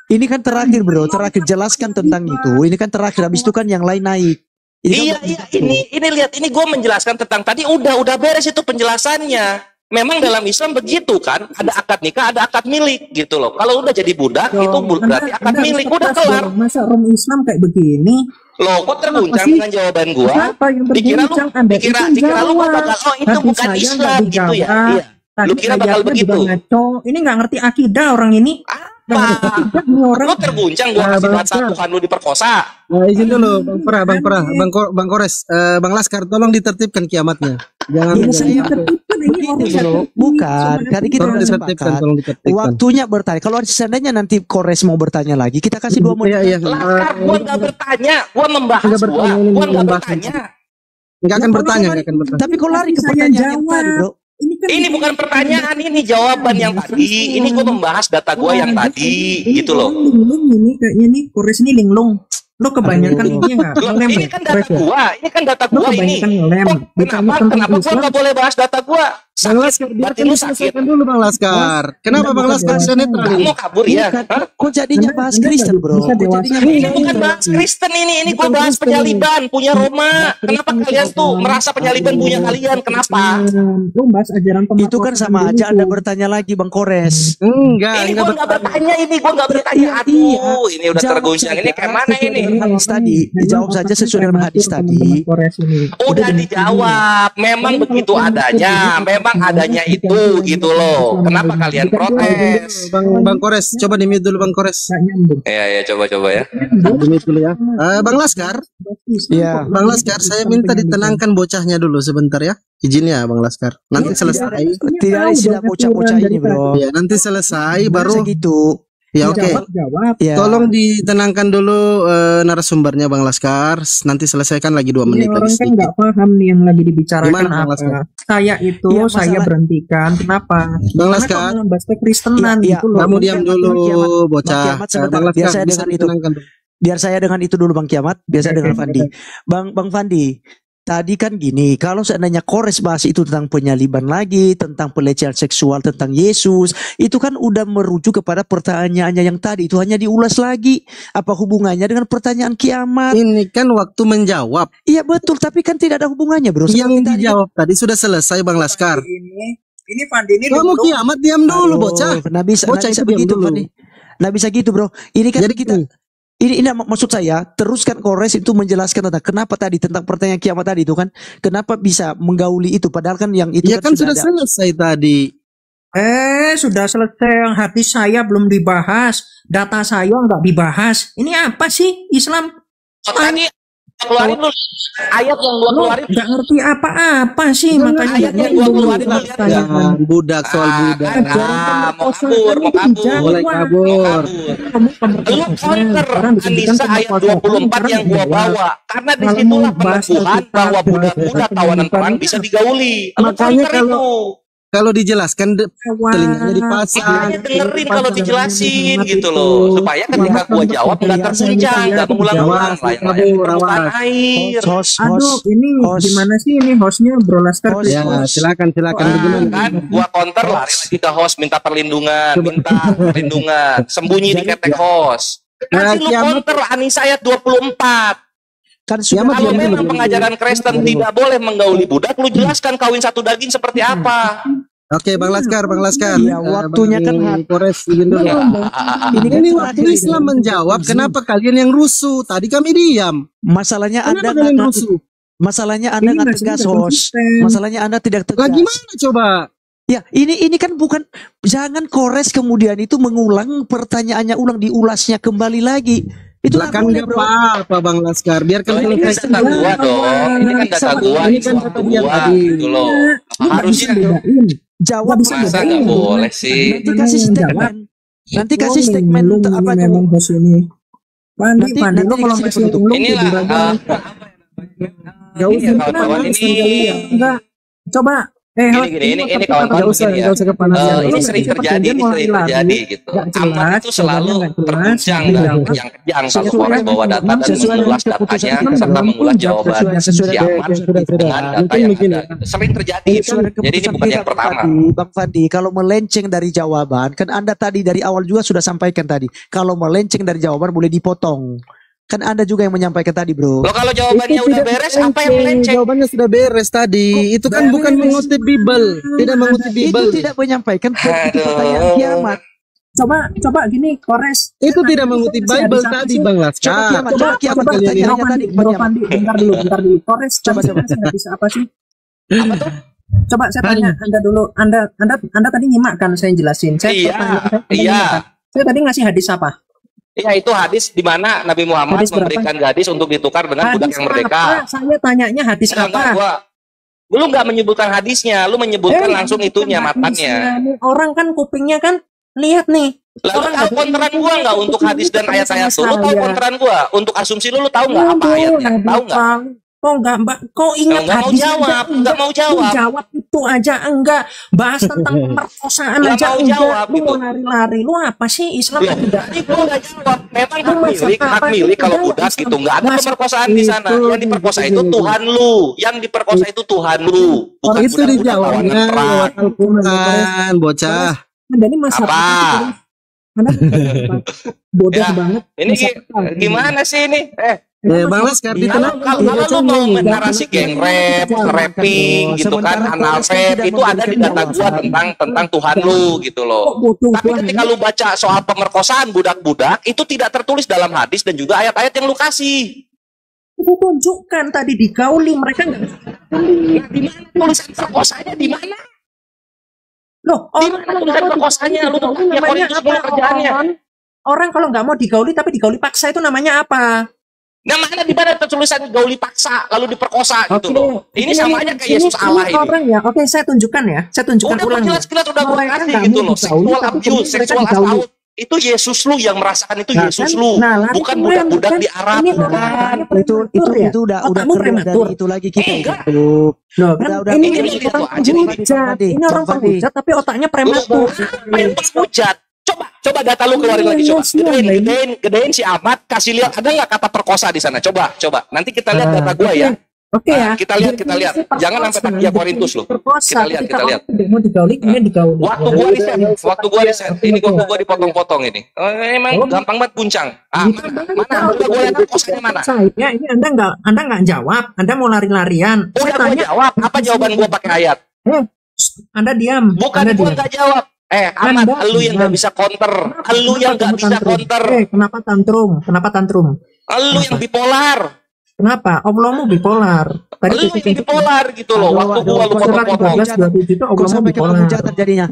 Ini kan terakhir bro, terakhir jelaskan tentang itu. Ini kan terakhir, habis itu kan yang lain naik. Iya, ini lihat, ini gue menjelaskan tentang tadi udah beres itu penjelasannya. Memang dalam Islam begitu kan, ada akad nikah, ada akad milik gitu loh. Kalau udah jadi budak itu berarti akad milik, udah kelar. Masa orang Islam kayak begini? Loh, kok terguncang Apa sih? dengan jawaban gua? Siapa yang Dikira lu, berbincang? Anda dikira itu lu gua jawab. bakal itu Hati bukan saya Islam nggak gitu ya? dijawab. Iya. Tadi Lu kira bakal ayatnya begitu? juga ngaco. Ini nggak ngerti akidah orang ini. Nggak ngerti Apa? akidah ini orang. Lu terguncang gua kasih Bang data Laskar. Tuhan lu diperkosa. Nah, izin dulu Bang Perah, Bang Kores, Bang Laskar tolong ditertibkan kiamatnya. Jangan Ini Ini saya tertibkan, ini begini orang bro, satu. bukan. Tadi kita tolong udah ditertibkan, sepakat. tolong ditertibkan. Waktunya bertanya. Kalau seandainya nanti Kores mau bertanya lagi, kita kasih 2 menit. Iya. Laskar, gua nggak bertanya, gua membahas Nggak bertanya, gua. ini Gua nggak membahas. bertanya. Enggak akan Ya, bertanya, kalau enggak akan bertanya. Tapi kau lari ke Saya pertanyaan yang jawab. tadi bro. Kan Ini bukan pertanyaan, ini jawaban yang tadi. Ini gua membahas data gua yang tadi, gitu loh. Linglung ini kayaknya nih Kores ini linglung. Lo kebanyakan Aduh. ini nggak? Loh, Ngelem ini ya, kan data Kores ya? gua, ini kan data Lo gua ini. kebanyakan ngelem. Oh, kenapa gua nggak boleh bahas data gua? Bang Laskar, Berarti biarkan lu sakit. diselesaikan dulu Bang Laskar. Kenapa Bang Laskar sudah netral Kamu ini? mau kabur Ini ya? kan, Hah? kok jadinya Anda- bahas Anda Kristen nggak bro? bisa Kok dewasa. jadinya Ini bukan bahas Kristen ini gua Bukan bahas Kristen. penyaliban punya Roma. Kenapa kalian tuh merasa penyaliban punya kalian? Kenapa? Lo bahas ajaran pemaklukan Itu kan sama dulu. aja Anda bertanya lagi Bang Kores. Enggak, Ini enggak gua nggak bertanya ini, gua nggak bertanya. Iya, iya. Aduh, ini udah Jawab terguncang. Ini saja kayak mana sesuai ini? dengan hadis tadi. Dijawab saja sesuai dengan hadis tadi. Udah dijawab. Memang begitu adanya. Memang adanya itu gitu loh. Kenapa kalian protes? Bang Kores, coba di mute dulu Bang Kores. Nggak nyambung. Ya, coba ya. Di mute dulu ya. Bang Laskar, Iya. Bang Laskar, saya minta ditenangkan bocahnya dulu sebentar ya. Izin ya Bang Laskar. Nanti selesai. Tidak ada istilah bocah-bocah ini bro. Ya, nanti selesai Baru baru gitu. ya oke. Jawab. Ya. Tolong ditenangkan dulu narasumbernya Bang Laskar. Nanti selesaikan lagi 2 Ini menit orang lagi kan sedikit. nggak paham nih yang lagi dibicarakan Gimana, Bang apa. Laskar? Saya itu Iya, saya masalah- berhentikan. Kenapa? Bang Karena Laskar, kalau bahas kekristenan Iya, gitu loh. kamu diam dulu Bang bocah. Kiamat sebentar, Bang biar Laskar, saya bisa dengan itu. ditenangkan dulu. Biar saya dengan itu dulu Bang Kiamat, biar saya dengan Fandi. Bang Fandi, tadi kan gini, kalau seandainya Kores bahas itu tentang penyaliban lagi, tentang pelecehan seksual, tentang Yesus, itu kan udah merujuk kepada pertanyaannya yang tadi, itu hanya diulas lagi. Apa hubungannya dengan pertanyaan kiamat? Ini kan waktu menjawab. Iya betul, tapi kan tidak ada hubungannya bro. Yang Seperti tadi kan- dijawab tadi sudah selesai Bang Laskar. Ini Fandi ini Kamu dulu. kiamat diam dulu Aduh, bocah. Nah bisa, Bocah itu diam begitu dulu. Fandi. Nah bisa gitu bro. Ini kan Jadi kita ini maksud saya teruskan Kores itu menjelaskan tentang kenapa tadi tentang pertanyaan kiamat tadi itu kan kenapa bisa menggauli itu padahal kan yang itu ya kan sudah ada. selesai tadi. Sudah selesai, yang hati saya belum dibahas, data saya nggak dibahas. Ini apa sih Islam? Oh, tadi keluarin lu ayat yang gua Lu keluarin. nggak ngerti apa-apa sih, makanya ayat yang gua keluarin lu lihat Ya, budak soal budak. Mau kabur, mau kabur. Mulai kabur. Lu counter Anissa ayat 24 yang gua bawa. Karena disitulah peneguhan bahwa budak-budak tawanan perang bisa digauli. Lu Makanya counter itu. Kalau dijelaskan telinganya dipasang. Makanya dengerin kalau dijelasin gitu loh, supaya ketika gua jawab nggak tersunjang, nggak mengulang-ulang lain air. Aduh, ini gimana sih ini hostnya Bro Laskar? Ya, silakan bagaimana? Kan gua counter lari lagi ke host minta perlindungan, sembunyi di ketek host. Nanti lu counter Anissa ayat 24. Kan Kalau memang pengajaran Kristen tidak boleh menggauli budak, lu jelaskan kawin satu daging seperti apa. Oke, Bang Laskar. Iya, waktunya kan Kores izin dulu. Ini waktu Islam menjawab, kenapa kalian yang rusuh? Tadi kami diam. Masalahnya Anda Kenapa kalian rusuh? Masalahnya Anda nggak tegas, host. Masalahnya Anda tidak tegas. Lah gimana coba? Ya, ini kan bukan, jangan Kores kemudian itu mengulang pertanyaannya, diulasnya kembali lagi. Itu Lah kan nggak apa-apa Bang Laskar, biarkan ini kan data gua dong, ini kan data gua, ini kan data dia tadi. gitu loh. Harusnya jawab. masa nggak boleh sih. Nanti kasih statement. Nanti kasih statement apa itu? Memang host ini. Pandi Nanti lo kalau dikasih masih statement. ulung Inilah jauh ini kawan-kawan ini. enggak. Coba Ini kawan-kawan begini ya. Ini sering terjadi gitu. Amat itu selalu terguncang dan yang kejang kalau Kores bawa data dan mengulas datanya serta mengulas jawaban si Amat dengan data yang ada. Sering terjadi itu. Jadi ini bukan yang pertama. Bang Fandi, kalau melenceng dari jawaban, kan Anda tadi dari awal juga sudah sampaikan tadi, kalau melenceng dari jawaban boleh dipotong. Kan Anda juga yang menyampaikan tadi, Bro. Loh, kalau jawabannya udah beres, apa yang melenceng? Jawabannya sudah beres tadi. Itu kan bukan mengutip Bible, tidak mengutip Bible. Itu tidak menyampaikan pertanyaan kiamat. Coba gini, Kores. Itu tidak mengutip Bible tadi, Bang Laskar. Coba kiamat pertanyaannya tadi. Bro Pandi, bentar dulu. Kores, coba bisa apa sih? Apa tuh? Coba saya tanya Anda dulu. Anda tadi nyimak kan saya jelasin. Iya. Saya tadi ngasih hadis apa? Iya, itu hadis di mana Nabi Muhammad memberikan gadis untuk ditukar dengan budak yang merdeka. Saya tanyanya hadis apa? Lu nggak menyebutkan hadisnya, lu menyebutkan langsung itunya, matanya. Orang kan kupingnya kan lihat nih. Lalu tahu konteran gua nggak untuk hadis dan ayat-ayat itu? Lu tahu konteran gua untuk asumsi lu tahu nggak apa ayatnya? Tahu nggak? Kok enggak, Mbak? Kok ingat hadis? Nggak mau jawab. Jawab itu aja enggak. Bahas tentang pemerkosaan Nggak aja mau enggak. jawab Lu gitu. mau lari-lari. Lu apa sih Islam tidak? Lu nggak jawab. Memang hak milik kalau budak gitu. Nggak ada pemerkosaan di sana. Yang diperkosa itu Tuhan lu. Yang diperkosa itu Tuhan lu. Bukan Itu budak-budak dijawabnya tawanan perang. lewat Al-Quran, bocah. Jadi masalah Apa? Karena bodoh Ya, banget. Ini gimana sih ini? Bang Laskar, Kalau lu mau narasi geng rap, rapping gitu kan, anal rap, itu ada di data gua tentang Tuhan lu gitu loh. Tapi ketika lu baca soal pemerkosaan budak-budak, itu tidak tertulis dalam hadis dan juga ayat-ayat yang lu kasih. Itu tunjukkan tadi digauli mereka nggak. Di mana tulisan perkosanya di mana? Loh, Di mana tulisan perkosanya? Lu tuh ya Korintus semua kerjaannya. Orang kalau nggak mau digauli tapi digauli paksa itu namanya apa? Nah, mana di mana tulisan gauli paksa lalu diperkosa gitu loh. Ini sama aja kayak Yesus Allah ini. Orang ya. Oke, saya tunjukkan ya. Saya tunjukkan Udah ulang. jelas-jelas udah gue kasih gitu loh. Seksual abuse, seksual assault. Itu Yesus lu yang merasakan itu Yesus lu. Bukan budak-budak di Arab. Itu udah keren dari itu lagi kita itu. Udah ini orang penghujat tapi otaknya prematur. Apa yang penghujat? Coba data lu keluarin lagi coba. Gedein si Ahmad, kasih lihat ada nggak kata perkosa di sana. Coba. Nanti kita lihat data gua ya. Oke ya. Kita lihat. Jangan sampai tak Korintus lu. Kita lihat. Mau digauli, ini digauli. Waktu gua riset. Ini gua dipotong-potong ini. Emang gampang banget puncang. Mana udah gua lihat perkosanya mana? Ya, ini Anda nggak jawab. Anda mau lari-larian. Udah gua jawab. Apa jawaban gua pakai ayat? Anda diam. Bukan gua nggak jawab. Ahmad, lu yang nggak bisa counter. Lu yang nggak bisa counter. Kenapa tantrum? Lu yang bipolar. Kenapa? Allahmu bipolar. Lu yang bipolar gitu loh. Waktu gua lu potong-potong. Kok sampai ke penghujatan jadinya?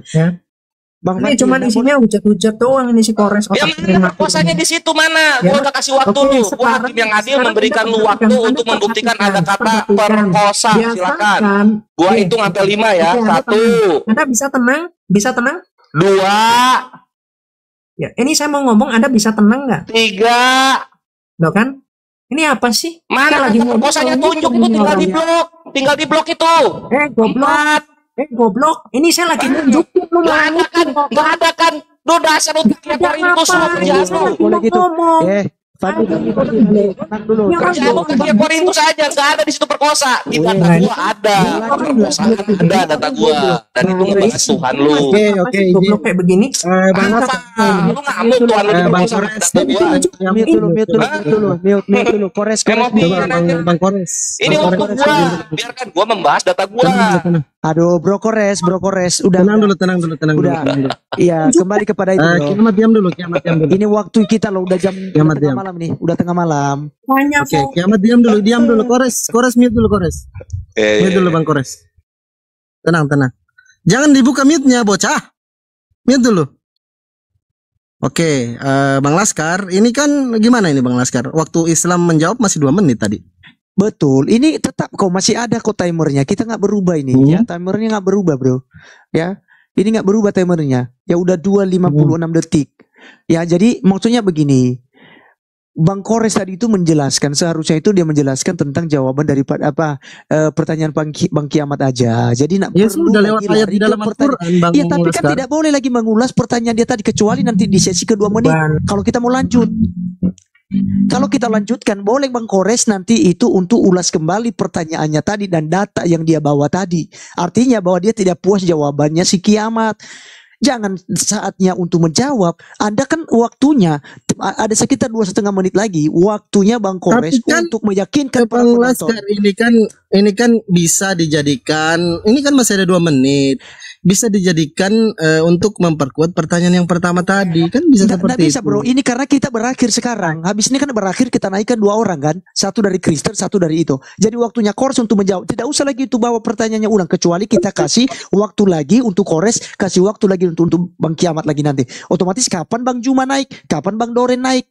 Bang Ini Fadli, cuman nggak isinya hujat-hujat doang ini si Kores. Ya mana perkosanya di situ mana? Ya. Gua udah kasih waktu Oke, lu. Gua sekarang- hakim yang adil sekarang memberikan kita lu waktu perhatikan. untuk Anda membuktikan ada perhatikan, kata perhatikan. perkosa. Silakan. Biasakan. Gua Oke, hitung sampai 5 ya. oke, Anda 1, tenang. Anda bisa tenang? Bisa tenang? 2, Ya, ini saya mau ngomong, Anda bisa tenang nggak? 3. Loh kan? Ini apa sih? Mana Kita kata perkosanya tunjuk itu tinggal di blok. Tinggal di blok itu. Goblok. 4. Goblok. Ini saya lagi nunjukin lu Gak ada kan? Gak ada kan? Lu dasar lu kayak Korintus lu kerjaan lu. boleh gitu. Ngomong. Fadli, tenang dulu. Ya, Kerjaan lu kayak Korintus aja. Gak ada di situ perkosa. Di data gua ada. Perkosaan ada data gua. Dan itu ngebahas Tuhan lu. Oke, Apa oke, sih goblok kayak begini? Bang Apa? Lu ngamuk Tuhan lu Bang diperkosa Kores, data gua. Mute dulu. Kores, Emosi. Bang Kores. Ini waktu gua. Biarkan gua membahas data gua. Aduh, Bro Kores, udah. Tenang dulu, tenang dulu. Udah. Iya, kembali kepada itu. Bro. Kiamat diam dulu. Ini waktu kita loh, udah Kiamat tengah diam. malam nih, udah tengah malam. Banyak Oke, Kiamat diam dulu. Kores mute dulu, Kores. Mute dulu, Bang Kores. Tenang. Jangan dibuka mute-nya, bocah. Mute dulu. Oke, Bang Laskar, ini kan gimana ini Bang Laskar? Waktu Islam menjawab masih 2 menit tadi. Betul, ini tetap kok masih ada kok timernya. Kita nggak berubah ini, ya. Timernya nggak berubah, bro. Ya, ini nggak berubah timernya. Ya udah 2:56 detik. Ya, jadi maksudnya begini. Bang Kores tadi itu menjelaskan, seharusnya itu dia menjelaskan tentang jawaban daripada pertanyaan Bang Kiamat aja. Jadi nak Ya perlu sudah lewat lagi ayat lari di ke dalam Al-Quran, Bang Iya, tapi kan Laskar. tidak boleh lagi mengulas pertanyaan dia tadi kecuali nanti di sesi kedua menit. Kalau kita mau lanjut. Kalau kita lanjutkan, boleh Bang Kores nanti itu untuk ulas kembali pertanyaannya tadi dan data yang dia bawa tadi. Artinya bahwa dia tidak puas jawabannya si Kiamat. Jangan saatnya untuk menjawab. Anda kan waktunya ada sekitar 2,5 menit lagi. Waktunya Bang Kores Tapi kan, untuk meyakinkan para Bang penonton. Laskar, ini kan bisa dijadikan, ini kan masih ada 2 menit. Bisa dijadikan untuk memperkuat pertanyaan yang pertama tadi. Kan bisa Nggak seperti bisa itu. bro, ini karena kita berakhir sekarang. Habis ini kan berakhir kita naikkan 2 orang kan. Satu dari Kristen, satu dari itu. Jadi waktunya Kores untuk menjawab. Tidak usah lagi itu bawa pertanyaannya ulang. Kecuali kita kasih waktu lagi untuk Kores. Kasih waktu lagi untuk Bang Kiamat lagi nanti. Otomatis kapan Bang Juma naik? Kapan Bang Doren naik?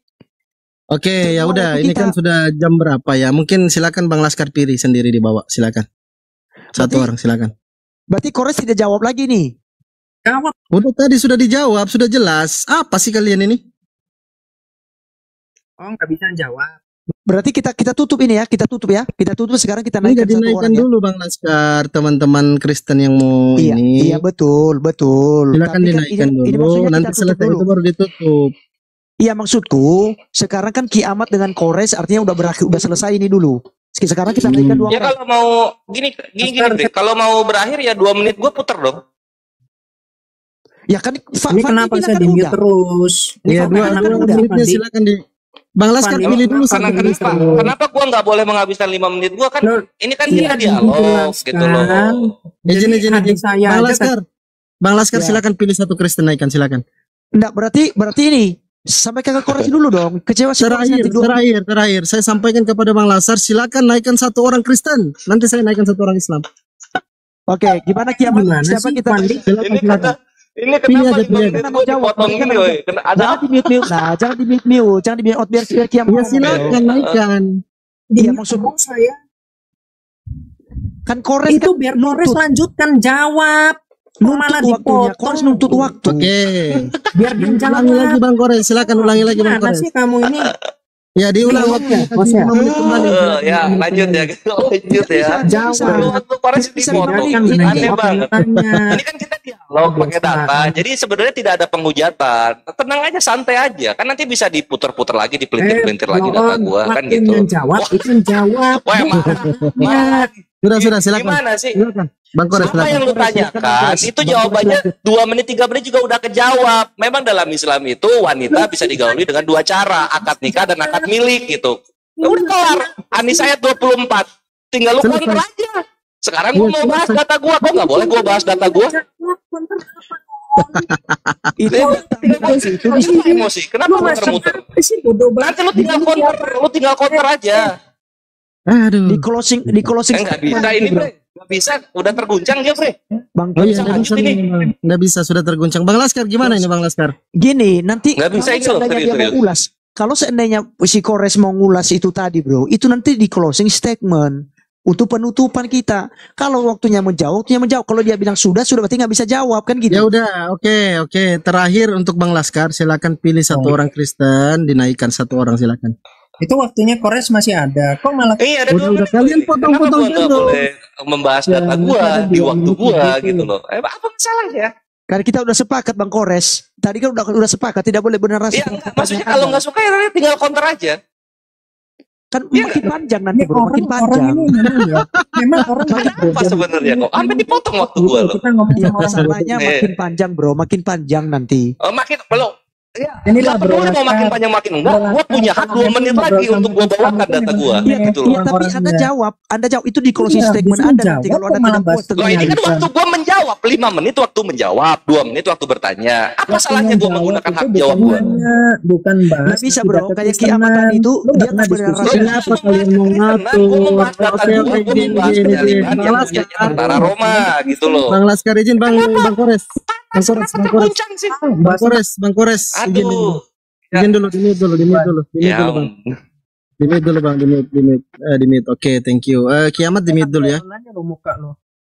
Oke, ya Itu udah. waktu Ini kan kita. sudah jam berapa ya? Mungkin silakan Bang Laskar pilih sendiri dibawa. Silakan. Satu Berarti- orang silakan. Berarti Kores tidak jawab lagi nih. Jawab. Udah tadi sudah dijawab, sudah jelas. Apa sih kalian ini? Oh, nggak bisa jawab. Berarti kita tutup ini ya. Kita tutup ya. Kita tutup sekarang kita Ini naikkan nggak satu dinaikkan orang ya. dulu Bang Laskar, teman-teman Kristen yang mau Iya, ini. iya betul. Silakan Tapi kan dinaikkan ini dulu. maksudnya Nanti kita tutup selesai dulu. itu baru ditutup. Iya maksudku, sekarang kan Kiamat dengan Kores artinya udah berakhir, udah selesai ini dulu. Sekarang kita naikkan 2 Ya orang. kalau mau gini Bre. Kalau mau berakhir ya 2 menit gua puter dong. Ya kan Ini kenapa bilang saya kan di mute udah. terus? Iya, Kok dua kenapa dua udah, menitnya Fandi? silakan di Bang Laskar Fandi, pilih dulu Karena sampai kenapa? habis. Kenapa gua nggak boleh menghabiskan 5 menit gua kan? Loh, Ini kan iya, kita dialog dijelaskan. gitu loh. Izin, Jadi izin. adik saya Bang aja Laskar. Bang Laskar Ya. silakan pilih satu Kristen naikkan silakan. Enggak, berarti ini sampai kakak Kores dulu dong. Kecewa sih Kores nanti dua. Terakhir saya sampaikan kepada Bang Laskar silakan naikkan satu orang Kristen. Nanti saya naikkan satu orang Islam. Oke, gimana Kiamat? Gimana Siapa sih, kita? Fandi? Ini kata ini Pilih kenapa aja, pilih 5 aja. menit gua dipotong Ini gini, kan woi? Ada Jangan di mute. Nah, jangan di mute. Jangan di mute biar Kiamat. Ya ngomong. silakan naikkan. Iya, Di maksud ngomong saya kan Kores itu kan biar Kores lanjutkan jawab. Kok malah nuntut waktunya. Kores dipotong? nuntut waktu. Oke. Biar dia Ulangi lagi jawab. Bang Kores, silakan ulangi lagi Bang Gimana Kores. sih kamu ini? Ya diulang waktu. Bos ya? 5 menit kembali. ya lanjut ya gitu. Lanjut ya. Jawab. Lu waktu Kores Bisa dipotong. dibalik, Aneh ini banget. Tanya. Ini kan kita dialog pakai data. Jadi sebenarnya tidak ada penghujatan. Tenang aja, santai aja. Kan nanti bisa diputar-putar lagi, dipelintir-pelintir lagi data gua kan gitu. Yang jawab itu yang jawab. Wah, Ya, Sudah silakan. Gimana sih? Silakan. Bang Kores Apa yang silakan. lu tanyakan itu jawabannya 2 menit 3 menit juga udah kejawab. Memang dalam Islam itu wanita bisa digauli dengan 2 cara, akad nikah dan akad milik gitu. Ya udah kelar. Anis ayat 24. Tinggal lu Selesai. counter aja. Sekarang gua mau bahas data gua, kok nggak boleh gua bahas data gua? Itu Itu bisa emosi. Kenapa muter-muter? Nanti lu tinggal counter aja. Aduh. di closing Nggak bisa ini, Bre. Nggak bisa, udah terguncang dia, Bre. Bang, Oh iya, Bisa nggak bisa, lanjut ini. nggak bisa, sudah terguncang. Bang Laskar gimana ini Bang Laskar? gini, nanti Nggak bisa kalau ini loh, seandainya dia serius. mau ulas, kalau seandainya si Kores mau ngulas itu tadi, bro, itu nanti di closing statement untuk penutupan kita. Kalau waktunya menjawab. Kalau dia bilang sudah berarti nggak bisa jawab kan gitu. Ya udah, oke. Terakhir untuk Bang Laskar, silakan pilih satu orang Kristen, dinaikkan satu orang silakan. Itu waktunya Kores masih ada. Kok malah Iya, ada Udah, 2 menit. kalian Kenapa potong-potong gua nggak dulu. boleh membahas Ya, data mereka gua ada di 2 waktu menit gua gitu. gitu loh. Apa masalahnya? Karena kita udah sepakat Bang Kores. Tadi kan udah sepakat tidak boleh Iya, bernarasi. enggak, maksudnya kalau nggak suka ya tinggal counter aja. kan Iya makin panjang nanti bro, makin orang panjang. ini memang ya. Memang orang Apa sebenarnya kok? Sampai dipotong waktu gua loh. Kita ngomong Ya sama orang masalahnya Eh. makin panjang bro, makin panjang nanti. Makin belum. Ya, Inilah, nggak bro, peduli mau makin Laskar. panjang makin enggak. Bro, Gua punya hak 2 menit lagi untuk gua bawakan data gua. Iya, Gitu iya loh. tapi Anda jawab itu di closing Iya, statement bisa Anda nanti jawab, kalau kok Anda malah tidak bahas puas tentang Loh, ini kan Bisa. waktu gua menjawab 5 menit waktu menjawab, 2 menit waktu bertanya. Apa salahnya gua menggunakan hak jawab gua? Bukan bahas. Nggak bisa bro, tidak kayak kekristenan. kiamatan itu Lu nggak dia pernah tuh diskusi. benar-benar Kenapa kalian mau ngatur? Gua membahas data Oke, gua membahas gini. penyaliban Bang yang Laskar, menjadi tentara Roma gitu loh. Bang Laskar izin Bang Kores. Bang Kores. Terguncang sih. Bang Kores. Izin dulu. Aduh. Izin dulu, di mute dulu. Ya, Bang. Di mute dulu Bang, di mute. Oke, thank you. Kiamat di mute dulu ya.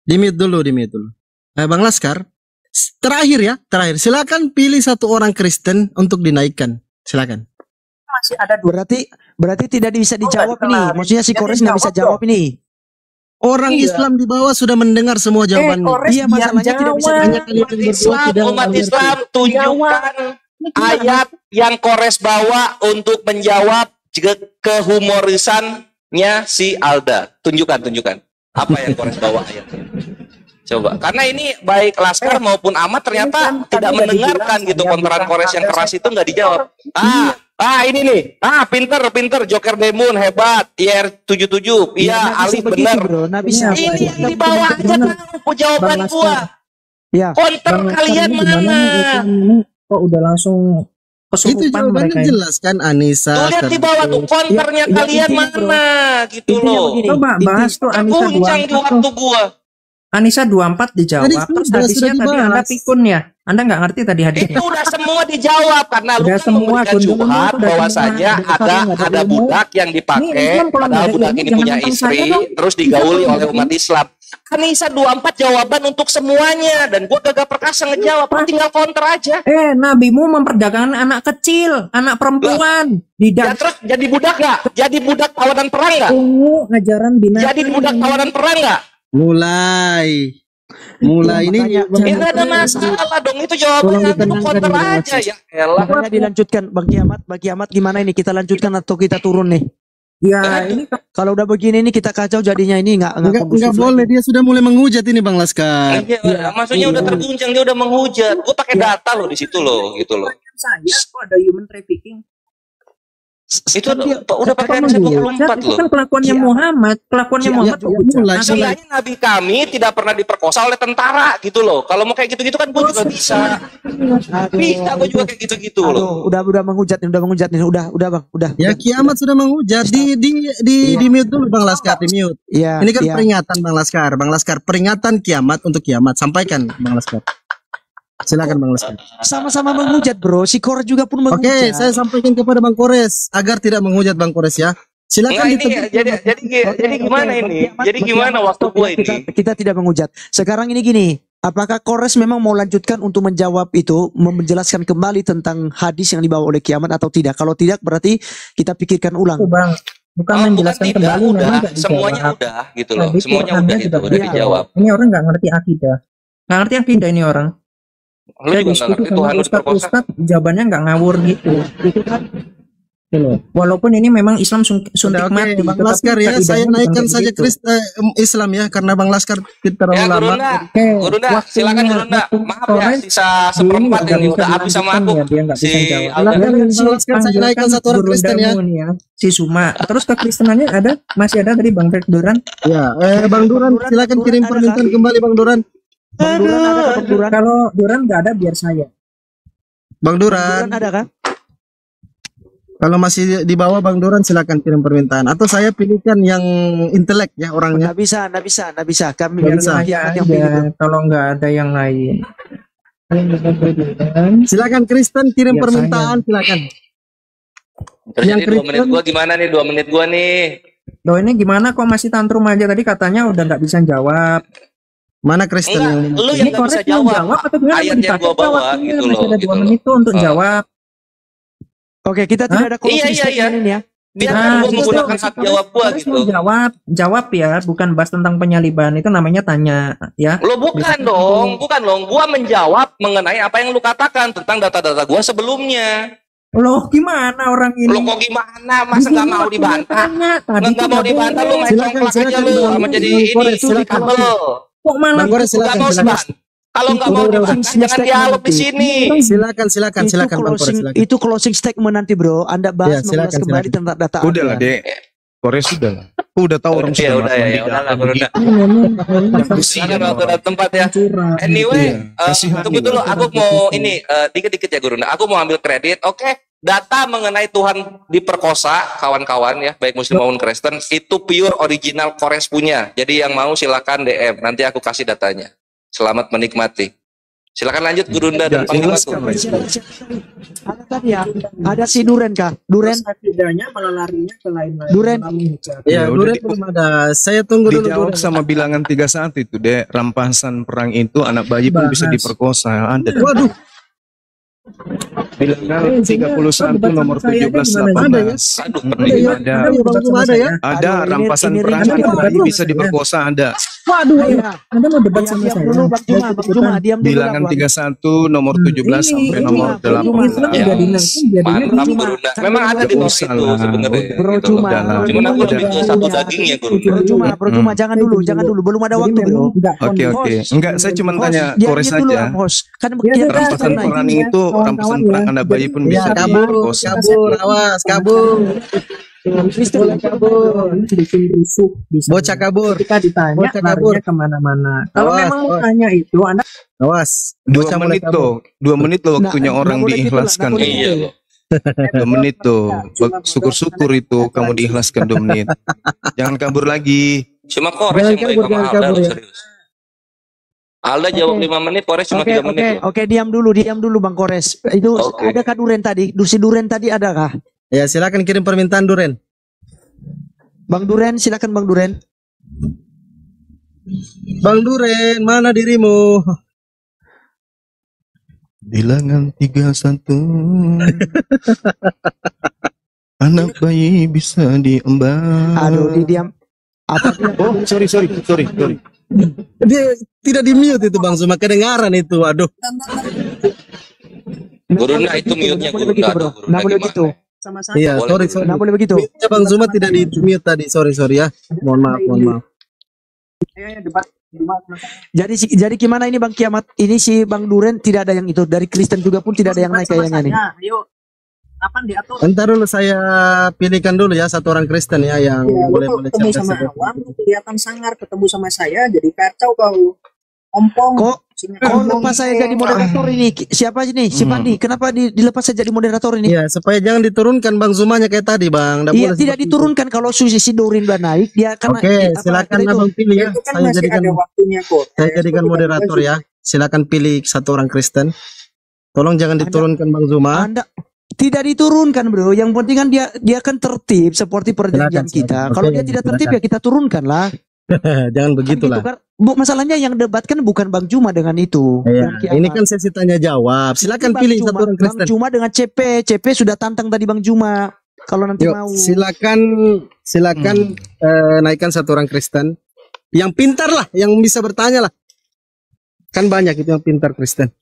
Di mute dulu. Bang Laskar, terakhir. Silakan pilih satu orang Kristen untuk dinaikkan. Silakan. Masih ada dua. berarti tidak bisa dijawab nggak nih. dikelarin. Maksudnya si Jadi Kores nggak bisa jawab jawab ini. Orang Iya. Islam di bawah sudah mendengar semua jawabannya. Kores Iya, masalahnya tidak bisa jawab. Hanya kalian berdua tidak Umat mengerti. Islam tunjukkan ayat yang Kores bawa untuk menjawab kehumorisannya si Alda. Tunjukkan. Apa yang Kores bawa ayatnya? Coba. Karena ini baik Laskar maupun Ahmad ternyata tidak mendengarkan gitu konteran Kores yang keras itu nggak dijawab. Ini nih. Pinter. Joker Demon hebat. IR77. Iya, Nggak bisa Alif begitu, benar. bro. Nggak bisa. Ini yang dibawa aja tahu jawaban Bang gua. Ya. Konter kalian mana? Kok udah langsung Itu kesurupan jawabannya mereka ini. jelas kan Anissa. Tuh lihat di bawah tuh konternya Ya, kalian intinya, bro. mana gitu Intinya loh. begini. Coba bahas tuh Anissa Terguncang di 24 waktu tuh. gua. Anissa 24 dijawab. Tadi Terus sudah hadisnya tadi dibahas. Anda pikun ya. Anda nggak ngerti tadi hadisnya. Itu udah semua dijawab karena lu Udah kan semua, memberikan Gun. syubhat Udah bahwasanya semua. ada budak yang Ini dipakai Islam kalau padahal nggak ada budak ilmu, ini jangan punya tentang istri saya dong. terus digauli Islam oleh kalau umat Islam. Anissa 24 jawaban untuk semuanya dan gua gagah perkasa ngejawab. Lu tinggal counter aja. Nabimu memperdagangkan anak kecil, anak perempuan. Ya terus jadi budak nggak? Jadi budak tawanan perang nggak? Ungu ajaran binatang. Jadi budak tawanan perang nggak? Mulai ini makanya- Ya nggak ada masalah dong, itu jawabannya Tolong lu counter ditenangkan, aja ya elah. Makanya dilanjutkan Bang Kiamat gimana ini, kita lanjutkan atau kita turun nih? Ya, ini Kalau udah begini nih kita kacau jadinya ini nggak enggak kondusif boleh, lagi. dia sudah mulai menghujat ini Bang Laskar. Iya, maksudnya udah terguncang, dia udah menghujat. Gue pakai data loh di situ loh, gitu loh. saya kok ada human trafficking. Itu Kan dia- udah pakai ayat 24 Itu loh. kan kelakuannya Iya. Muhammad, kelakuannya Iya, Muhammad iya, kok iya, hujat. mulai. Masalahnya Nabi kami tidak pernah diperkosa oleh tentara gitu loh. Kalau mau kayak gitu-gitu kan gue juga bisa. Bisa gue juga kayak gitu-gitu loh. Udah menghujat nih, udah Bang, udah. Ya kiamat sudah menghujat. Di mute dulu Bang Laskar, di mute. Iya. Ini kan iya. peringatan Bang Laskar, peringatan kiamat untuk kiamat. Sampaikan Bang Laskar. Silakan Bang Laskar. Sama-sama menghujat, Bro. Si Kor juga pun Oke, menghujat. saya sampaikan kepada Bang Kores agar tidak menghujat Bang Kores ya. Silakan Enggak ini ditegur. jadi gimana ini? Jadi gimana waktu gue ini? Kita tidak menghujat. Sekarang ini gini, apakah Kores memang mau lanjutkan untuk menjawab itu, menjelaskan kembali tentang hadis yang dibawa oleh kiamat atau tidak? Kalau tidak berarti kita pikirkan ulang. Itu, Bang. Bukan Oh, menjelaskan tidak, kembali, memang udah, nggak dijawab. semuanya udah gitu loh. Tadi Semuanya Qurannya udah itu, juga udah dijawab. Ini orang nggak ngerti akidah. Nggak ngerti akidah ini orang. Lu juga nggak ngerti Tuhan lu diperkosa. Ustaz, jawabannya nggak ngawur gitu. Itu kan. Walaupun ini memang Islam suntik Oke, mati. Bang tetapi Laskar ya, kaidahnya saya bukan naikkan kayak saja gitu. Islam ya, karena Bang Laskar terlalu Ya lama. Gurunda, Oke, Gurunda, waktunya silakan Gurunda. waktu Maaf ya, Kores, sisa seperempat nggak ini bisa udah habis sama dilanjutkan aku. ya, dia nggak bisa Si jawab. Alda. Silakan, Silakan, Bang Laskar, saya panggilkan naikkan satu orang Kristen ya. Gurundamu nih ya, si Suma. Terus kekristenannya ada, masih ada tadi Bang Fred Duran. Ya, Bang Duran, silakan Duran kirim ada permintaan kan? kembali Bang Duran. Bang Duran ada kan, Bang Duran? Kalau Duran nggak ada, biar saya. Bang Bang Duran Duran. ada kan? Kalau masih di bawah Bang Duran silakan kirim permintaan. Atau saya pilihkan yang intelek ya orangnya. Nggak bisa. Kami Nggak biar bisa. kiamat yang Aja, pilih bro. kalau nggak ada yang lain. Silakan Kristen kirim Biar permintaan, silakan. Terus Yang jadi 2 menit Kristen- gua gimana nih? 2 menit gua nih. Loh ini gimana kok masih tantrum aja, tadi katanya udah nggak bisa jawab. Mana Kristen Enggak, yang lu Ini yang nggak bisa Kores mau jawab. atau gimana? Ayat yang Dipakai gua bawa waktunya, gitu masih loh, ada gitu 2 loh. menit tuh untuk Ah. jawab. Oke, kita tidak ada closing Iya, iya. statement ini ya. Biarkan Nah, gua itu menggunakan Kores- hak jawab gua Kores gitu. mau jawab ya, bukan bahas tentang penyaliban, itu namanya tanya ya. Lo bukan dong. Gua menjawab mengenai apa yang lu katakan tentang data-data gua sebelumnya. Loh gimana orang ini? Lo kok gimana? Masa nggak mau dibantah? Nggak mau dibantah lu main Silakan, congklak aja silakan, lu Bang. sama jadi Bang ini Kores, silakan. kabel. Kok malah Bang Kores, Nggak silakan, mau silakan. dibantah. Kalau nggak mau Udah, udah. dibantah jangan dialog di sini. Silakan Itu Bang Kores, closing, silakan. itu closing statement nanti bro. Anda bahas Ya, mengulas silakan, kembali silakan. tentang data Udah lah, Anda. Dek. Kores sudah lah. Udah tahu orang Ya sudah udah ya, mati. udah lah, udah. Yang Silakan waktu dan tempat ya. curang. Anyway, Iya, kasihan tunggu nih, dulu. Bang. Aku mau ini dikit-dikit ya Gurunda. Aku mau ambil kredit. Oke, data mengenai Tuhan diperkosa, kawan-kawan ya, baik Muslim maupun Kristen, itu pure original Kores punya. Jadi yang mau silakan DM. Nanti aku kasih datanya. Selamat menikmati. Silakan lanjut Gurunda dan Ya, Panglima. jelaskan, Mas. Ada tadi ya, ada si Duren kah? Duren, Setidaknya malah larinya ke lain-lain. Duren. Ya, Ya, Duren udah belum ada. Saya tunggu dulu Dijawab Duren. sama bilangan 31 itu, Dek. Rampasan perang itu anak bayi pun bisa Bahas. diperkosa. Ada. Dek. Waduh, Bilangan 31 nomor 17 18. Aduh, ada pening. ya? Ada. Ada ya Bang Zuma ada ya? Ada Aduh, ini- rampasan ini perang ringan anak banget. bayi bisa diperkosa ada. Waduh, ya. Anda mau debat sama Diam saya? dulu Bang Juma, diam dulu. Bilangan Bang. 31 nomor 17 sampai Ini nomor Bang Juma. 18. Islam Ya. jadinya Mantap Cuma- Gurunda. Memang ada di bawah itu Salah. sebenarnya. Bro gitu. Cuma, Udah lah. Cuman aku Udah. lebih ke satu daging ya Gurunda. Bro Cuma, jangan dulu, belum ada waktu bro. Oke, oke. Enggak, saya cuma tanya Host, Kores diam dulu aja. Am, host. Kan Ya, kita udah, Rampasan naik. perang itu, rampasan perang anak bayi pun ya bisa kabur, diperkosa. kabur, awas, kabur. Kristen kabur, bikin rusuh. Bocah kabur, Ketika ditanya, Bocah kabur. larinya kemana-mana. Kalau Awas, memang mau awas. tanya itu, Anda awas. 2 Bocah mulai menit kabur. tuh, 2 menit loh waktunya Nah, orang nggak boleh gitu lah, diikhlaskan. nggak boleh Iya loh. 2 menit tuh, syukur-syukur itu kamu diikhlaskan 2 menit. Jangan kabur lagi. Cuma Kores Jangan yang baik kabur, sama jangan Alda kabur lu ya. serius. Alda jawab 5 menit, Kores cuma 3 menit loh. Oke, diam dulu Bang Kores. Itu Oke. ada kah Duren tadi? Si Duren tadi ada kah? Ya, silakan kirim permintaan Duren. Bang Duren, silakan Bang Duren. Bang Duren, mana dirimu? Bilangan 31. Anak bayi bisa diemban. Aduh, diam. Apa dia? Oh, sorry. Dia tidak di mute itu Bang Zuma, kedengaran itu. Aduh. Gurunda itu mute-nya Nggak boleh Gurunda. begitu, bro. Aduh, Gurunda Nggak boleh gimana? begitu. sama saya. Iya, Boleh, sorry. Nggak boleh begitu. Mute-nya Bang Zuma tidak di mute tadi. Sorry ya. Mohon maaf. Ayo, debat. Jadi gimana ini Bang Kiamat? Ini si Bang Duren tidak ada yang itu, dari Kristen juga pun tidak ada yang naik kayaknya nih. Ayo, kapan diatur? Entar dulu saya pilihkan dulu ya satu orang Kristen ya yang boleh ketemu sama cerdas. awam, kelihatan sangar, ketemu sama saya jadi kacau kau. Ompong. Kok Singa Oh, ompong. lepas saya jadi moderator ini. Siapa ini? Si Pandi. Kenapa dilepas saya jadi moderator ini? Iya, supaya jangan diturunkan Bang Zumanya kayak tadi, Bang. Nggak Iya, boleh tidak seperti diturunkan kalau si Dorin udah naik, dia itu. karena Oke, silakan itu. Abang pilih ya. Itu kan Saya masih jadikan ada waktunya kok. saya jadikan moderator ya. Silakan pilih satu orang Kristen. Tolong jangan diturunkan Bang Zuma. Anda tidak diturunkan, Bro. Yang penting kan dia kan tertib seperti perjanjian Silakan, kita. silakan. Kalau Oke, dia tidak tertib silakan. ya kita turunkan lah. Jangan begitulah. Kan, masalahnya yang debat kan bukan Bang Juma dengan itu. Iya, Bang Kiamat. ini kan sesi tanya jawab. Silakan Bang pilih Juma, satu orang Bang Kristen. Juma dengan CP sudah tantang tadi Bang Juma. Kalau nanti Yuk, mau. silakan naikkan satu orang Kristen. Yang pintar lah, yang bisa bertanya lah. Kan banyak itu yang pintar Kristen.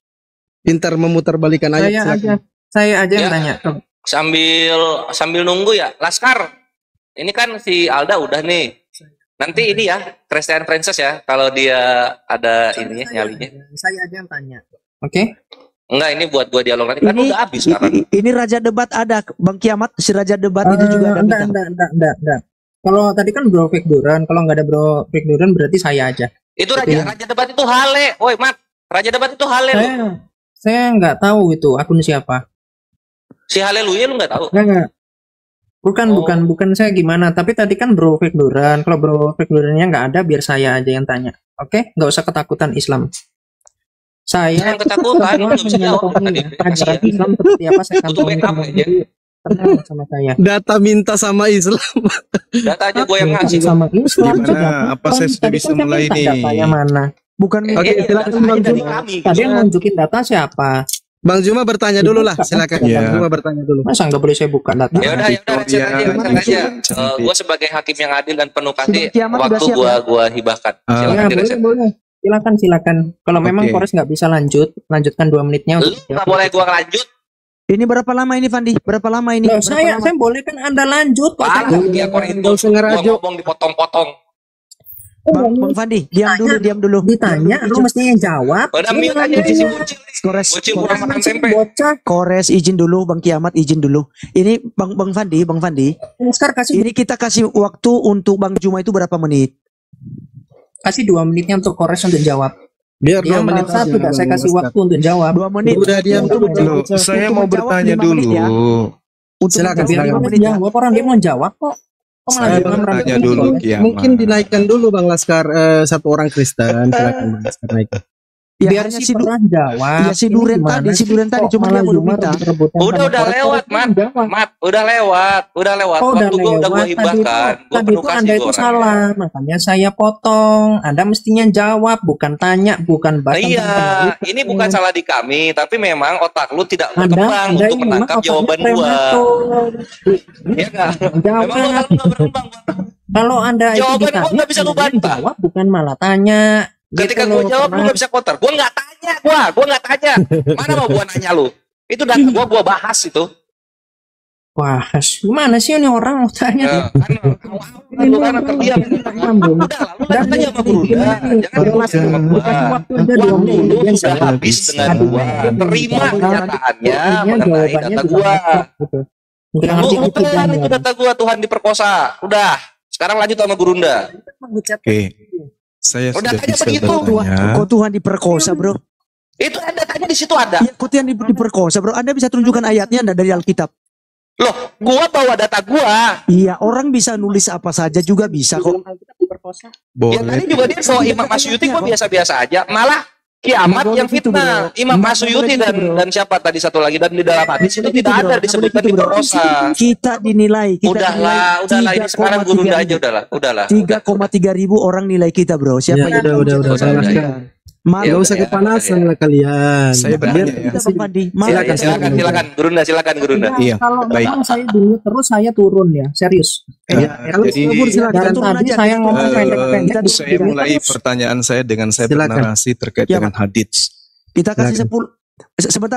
Pintar memutarbalikan ayat. Silakan. Saya aja yang Ya. tanya. Sambil nunggu ya, Laskar. Ini kan si Alda udah nih. Nanti ini ya, Christian Princess ya, kalau dia ada ininya nyalinya. Saya aja yang tanya. Oke. Enggak, ini buat gua dialog nanti kan udah habis sekarang. Ini Raja Debat ada Bang Kiamat, si Raja Debat itu juga ada. Enggak. Kalau tadi kan Bro Fik Duran, kalau nggak ada Bro Fik Duran berarti saya aja. Itu raja debat itu Hale. Woi, Mat. Raja debat itu Hale lu. Saya nggak tahu itu akun siapa. Si Haleluya lu nggak tahu? Enggak. Bukan saya gimana. Tapi tadi kan Bro Fikduran. Kalau Bro Fikdurannya nggak ada, biar saya aja yang tanya. Oke? Nggak usah ketakutan Islam. Saya Jangan ketakutan, nggak bisa jawab tadi. ajaran Islam seperti apa saya Butuh backup aja. Tenang sama saya. Data minta sama Islam. Datanya gue yang ngasih. Sama Islam Gimana? juga. Apa saya sudah Tadi bisa kan saya mulai minta nih? Datanya mana? Bukan Oke, silakan Bang dari Juma. kami. Tadi yang nunjukin data siapa? Bang Juma bertanya dulu lah, silakan. Iya. Bang Juma bertanya dulu. Masa nggak boleh saya buka data? Ya udah, aja. Gue sebagai hakim yang adil dan penuh kasih, Sudah kiamat udah waktu siap, gua hibahkan. Ah. Silakan Ya, direset. boleh. Silakan. Kalau memang Oke. Polres nggak bisa lanjutkan 2 menitnya. Lu nggak boleh gua lanjut. ini berapa lama ini Fandi? Berapa lama ini? Loh, Berapa saya lama? boleh kan Anda lanjut. Parah dia korintus. Nggak usah ngerajuk. Gua ngomong dipotong-potong. Bang Fandi, diam dulu. Ditanya, lu mestinya jawab. Udah mute aja di si bocil. Bocil kurang makan tempe. Bocah. Kores izin dulu, Bang Kiamat izin dulu. Ini Bang Fandi. Sekarang kasih Ini kita kasih waktu untuk Bang Juma itu berapa menit? 2 menitnya untuk Kores untuk jawab. Biar Dia 2 menit merasa aja, tidak Bang saya kasih Oscar. waktu untuk jawab. 2 menit. Udah diam dulu. Loh, saya mau menjawab bertanya 5 menit dulu. ya. Untuk Silakan, menjawab Biar silakan. 5 dia menit ya. jawab, orang dia mau jawab kok. Kok malah Saya dia bertanya merasa- dulu, Kiamat. Mungkin dinaikkan dulu Bang Laskar, satu orang Kristen, silakan Bang Laskar naikkan. Ya, Biar hanya si pernah jawab. Iya, si Ini Duren gimana tadi, si sih Duren tadi, kok cuma dia malah mau Juma minta. rebut-rebutan Udah sama Kores, lewat, Kores Mat. jawab. Mat, udah lewat. Oh, Waktu gua udah gua hibahkan. Gua Tadi penuh itu kasih Anda gua itu orangnya. salah, makanya saya potong. Anda mestinya jawab, bukan tanya, bukan bahas Iya, tentang ini bukan salah di kami, tapi memang otak lu tidak Anda berkembang untuk ini memang menangkap otaknya jawaban gua. prematur. Iya enggak? Jawab. Memang otak lu nggak berkembang. Kalau Anda itu Jawaban gua ditanya, nggak bisa lu Anda bantah. jawab, bukan malah tanya. Ketika Gitu gua loh, jawab lu pernah. nggak bisa counter. Gua nggak tanya, gua nggak tanya. Mana mau gua nanya lu? Itu data gua bahas itu. Wah, gimana sih ini orang mau tanya? Kan lu karena terdiam. Udah lah, lu tanya sama Brunda. Jangan jelas sama gua. Dikasih waktu aja 2 Waktu menit. lu Dia sudah jawab. habis dengan gua. Terima kenyataannya Akhirnya mengenai jawabannya data juga gua. mantap, gitu. Nggak Lu ngerti gitu telan itu kan. data gua, Tuhan diperkosa. Udah. Sekarang lanjut sama Gurunda. Oke. Saya Udah sudah tanya bisa begitu. bertanya. Kok Tuhan diperkosa, Bro? Itu ada datanya di situ ada. Iya, kok Tuhan diperkosa, Bro? Anda bisa tunjukkan ayatnya Anda dari Alkitab. Loh, gua bawa data gua. Iya, orang bisa nulis apa saja juga bisa kok. Ya Boleh. tadi juga dia bawa Imam Masyuti gua biasa-biasa aja. Malah Kiamat Nggak yang boleh gitu, fitnah. bro. Imam Nggak Masyuti boleh dan gitu, bro. dan siapa tadi satu lagi, dan di dalam hadis itu tidak ada disebutkan diperkosa. Kita dinilai, Udahlah ini sekarang Gurunda aja udahlah. 3,3 ribu orang nilai kita, Bro. Siapa Ya, yang udah, Bang Laskar. Malu Ya, Nggak usah udah, kepanasan ya. lah kalian. Saya bertanya ya. kita, Bang Fandi. Malu Silakan, kita. silakan Gurunda, silakan Gurunda. Iya, Kalau baik. memang saya dulu terus saya turun ya, serius. Kalau Jadi kabur silakan. Dan turun tadi aja. saya ngomong pendek-pendek. saya mulai pertanyaan saya dengan saya Silakan. bernarasi terkait Ya, dengan hadits. Kita kasih 10.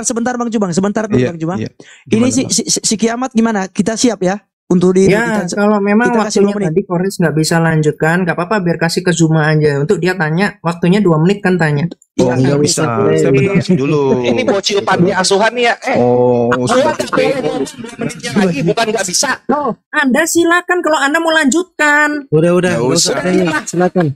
Sebentar Bang Jumang, sebentar dulu Iya, Bang Jumang. iya. Ini Gimana, si Kiamat gimana? Kita siap ya untuk di Ya, kita- kalau memang kita kasih waktunya 2 menit. tadi Kores nggak bisa lanjutkan, nggak apa-apa, biar kasih ke Zuma aja. Untuk dia tanya, waktunya 2 menit kan tanya. Oh, Iya, nggak kan, bisa. bisa. Saya bernarasi dulu. Ini bocil panti asuhan nih ya. Oh, Gua sudah nggak boleh ngomong 2 menitnya lagi, bukan nggak bisa. Loh, Anda silakan kalau Anda mau lanjutkan. Udah, Nggak nggak usah. usah tanya. Silakan.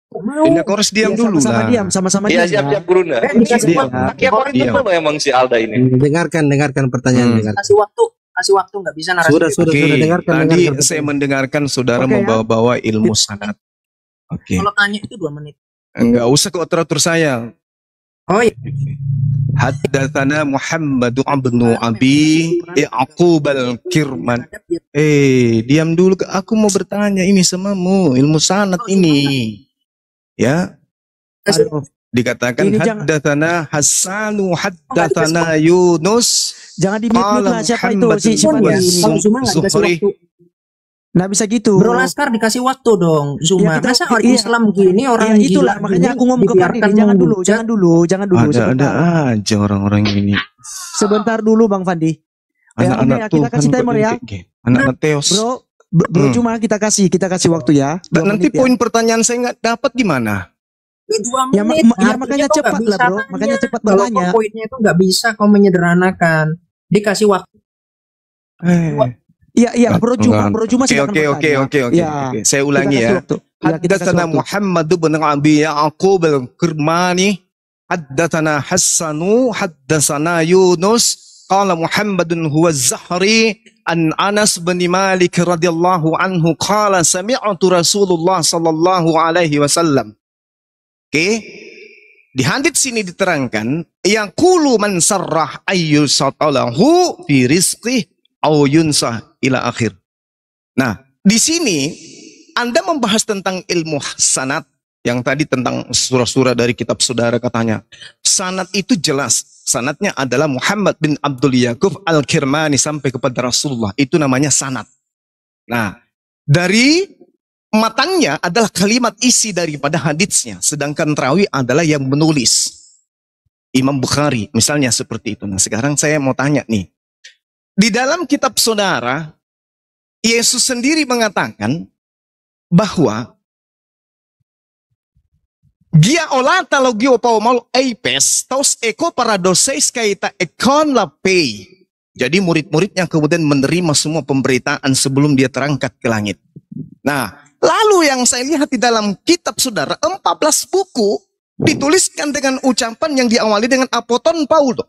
Mau. Ini Kores diam Iya, dulu sama-sama lah. diam, sama-sama Iya, diam. siap-siap Gurunda. Dikasih Diam. waktu. Rakyat orang Diam. itu loh emang si Alda ini. Dengarkan pertanyaan. Hmm. Dengarkan. Kasih waktu nggak bisa narasi. Sudah, Oke, dengarkan. tadi dengarkan. saya mendengarkan saudara Oke, ya. membawa-bawa ilmu sanad. Oke, Kalau tanya itu 2 menit. enggak usah ke otor saya. Oh iya. Haddatsana Muhammad bin Abi Yaqub al-Kirman. Diam dulu, aku mau bertanya ini samamu, ilmu sanad ini. Ya, dikatakan Ini jangan- haddatsana Hassanu haddatsana Yunus. Jangan di mute Qala lah siapa itu Muhammad si bin Fandi. Wazir. Kalau Zuma nggak dikasih Zuhri. waktu. Nggak bisa gitu. Bro Laskar dikasih waktu dong, Zuma. Iya, kita- Masa orang iya. Islam gini, orang Iya, itulah gila makanya gini aku ngomong ke Fandi, dibiarkan jangan dulu, menghujat. jangan dulu. Ada aja orang-orang ini. Sebentar dulu Bang Fandi. Anak-anak oke ya, tuh kita kasih timer ya. Anak-anak Teos. Bro cuma kita kasih waktu ya. 2 Nanti menit ya. poin pertanyaan saya nggak dapat gimana? Ini 2 Ya, menit. ya, Artinya makanya kau cepat nggak lah, bisa bro. nanya. Makanya cepat Kalau bertanya. kau poinnya itu nggak bisa kau menyederhanakan. Dikasih waktu. Iya, Bro Cuma Oke, silakan oke. bertanya. Ya, Oke. Saya kita ulangi kasih ya. waktu. Ya, kita kasih Haddatsana waktu. Muhammad bin Abi Yaqub al-Kirmani. Haddatsana Hassanu, haddatsana Yunus. Qala Muhammadun huwa az-Zahri an Anas bin Malik radhiyallahu anhu qala sami'tu Rasulullah sallallahu alaihi wasallam. Oke. Di hadits sini diterangkan yang qulu man sarrah ayyusatalahu fi rizqih au yunsah ila akhir. Nah, di sini Anda membahas tentang ilmu sanad yang tadi tentang surah-surah dari kitab saudara katanya. Sanad itu jelas. Sanadnya adalah Muhammad bin Abdul Yaqub Al-Kirmani sampai kepada Rasulullah. Itu namanya sanad. Nah, dari matanya adalah kalimat isi daripada haditsnya. Sedangkan rawi adalah yang menulis. Imam Bukhari misalnya seperti itu. Nah, sekarang saya mau tanya nih. Di dalam kitab saudara, Yesus sendiri mengatakan bahwa dia olata logio pau mal eipes taus eko paradoseis kaita ekon lapei. Jadi murid-muridnya kemudian menerima semua pemberitaan sebelum dia terangkat ke langit. Nah, lalu yang saya lihat di dalam kitab saudara 14 buku dituliskan dengan ucapan yang diawali dengan apoton Paulo.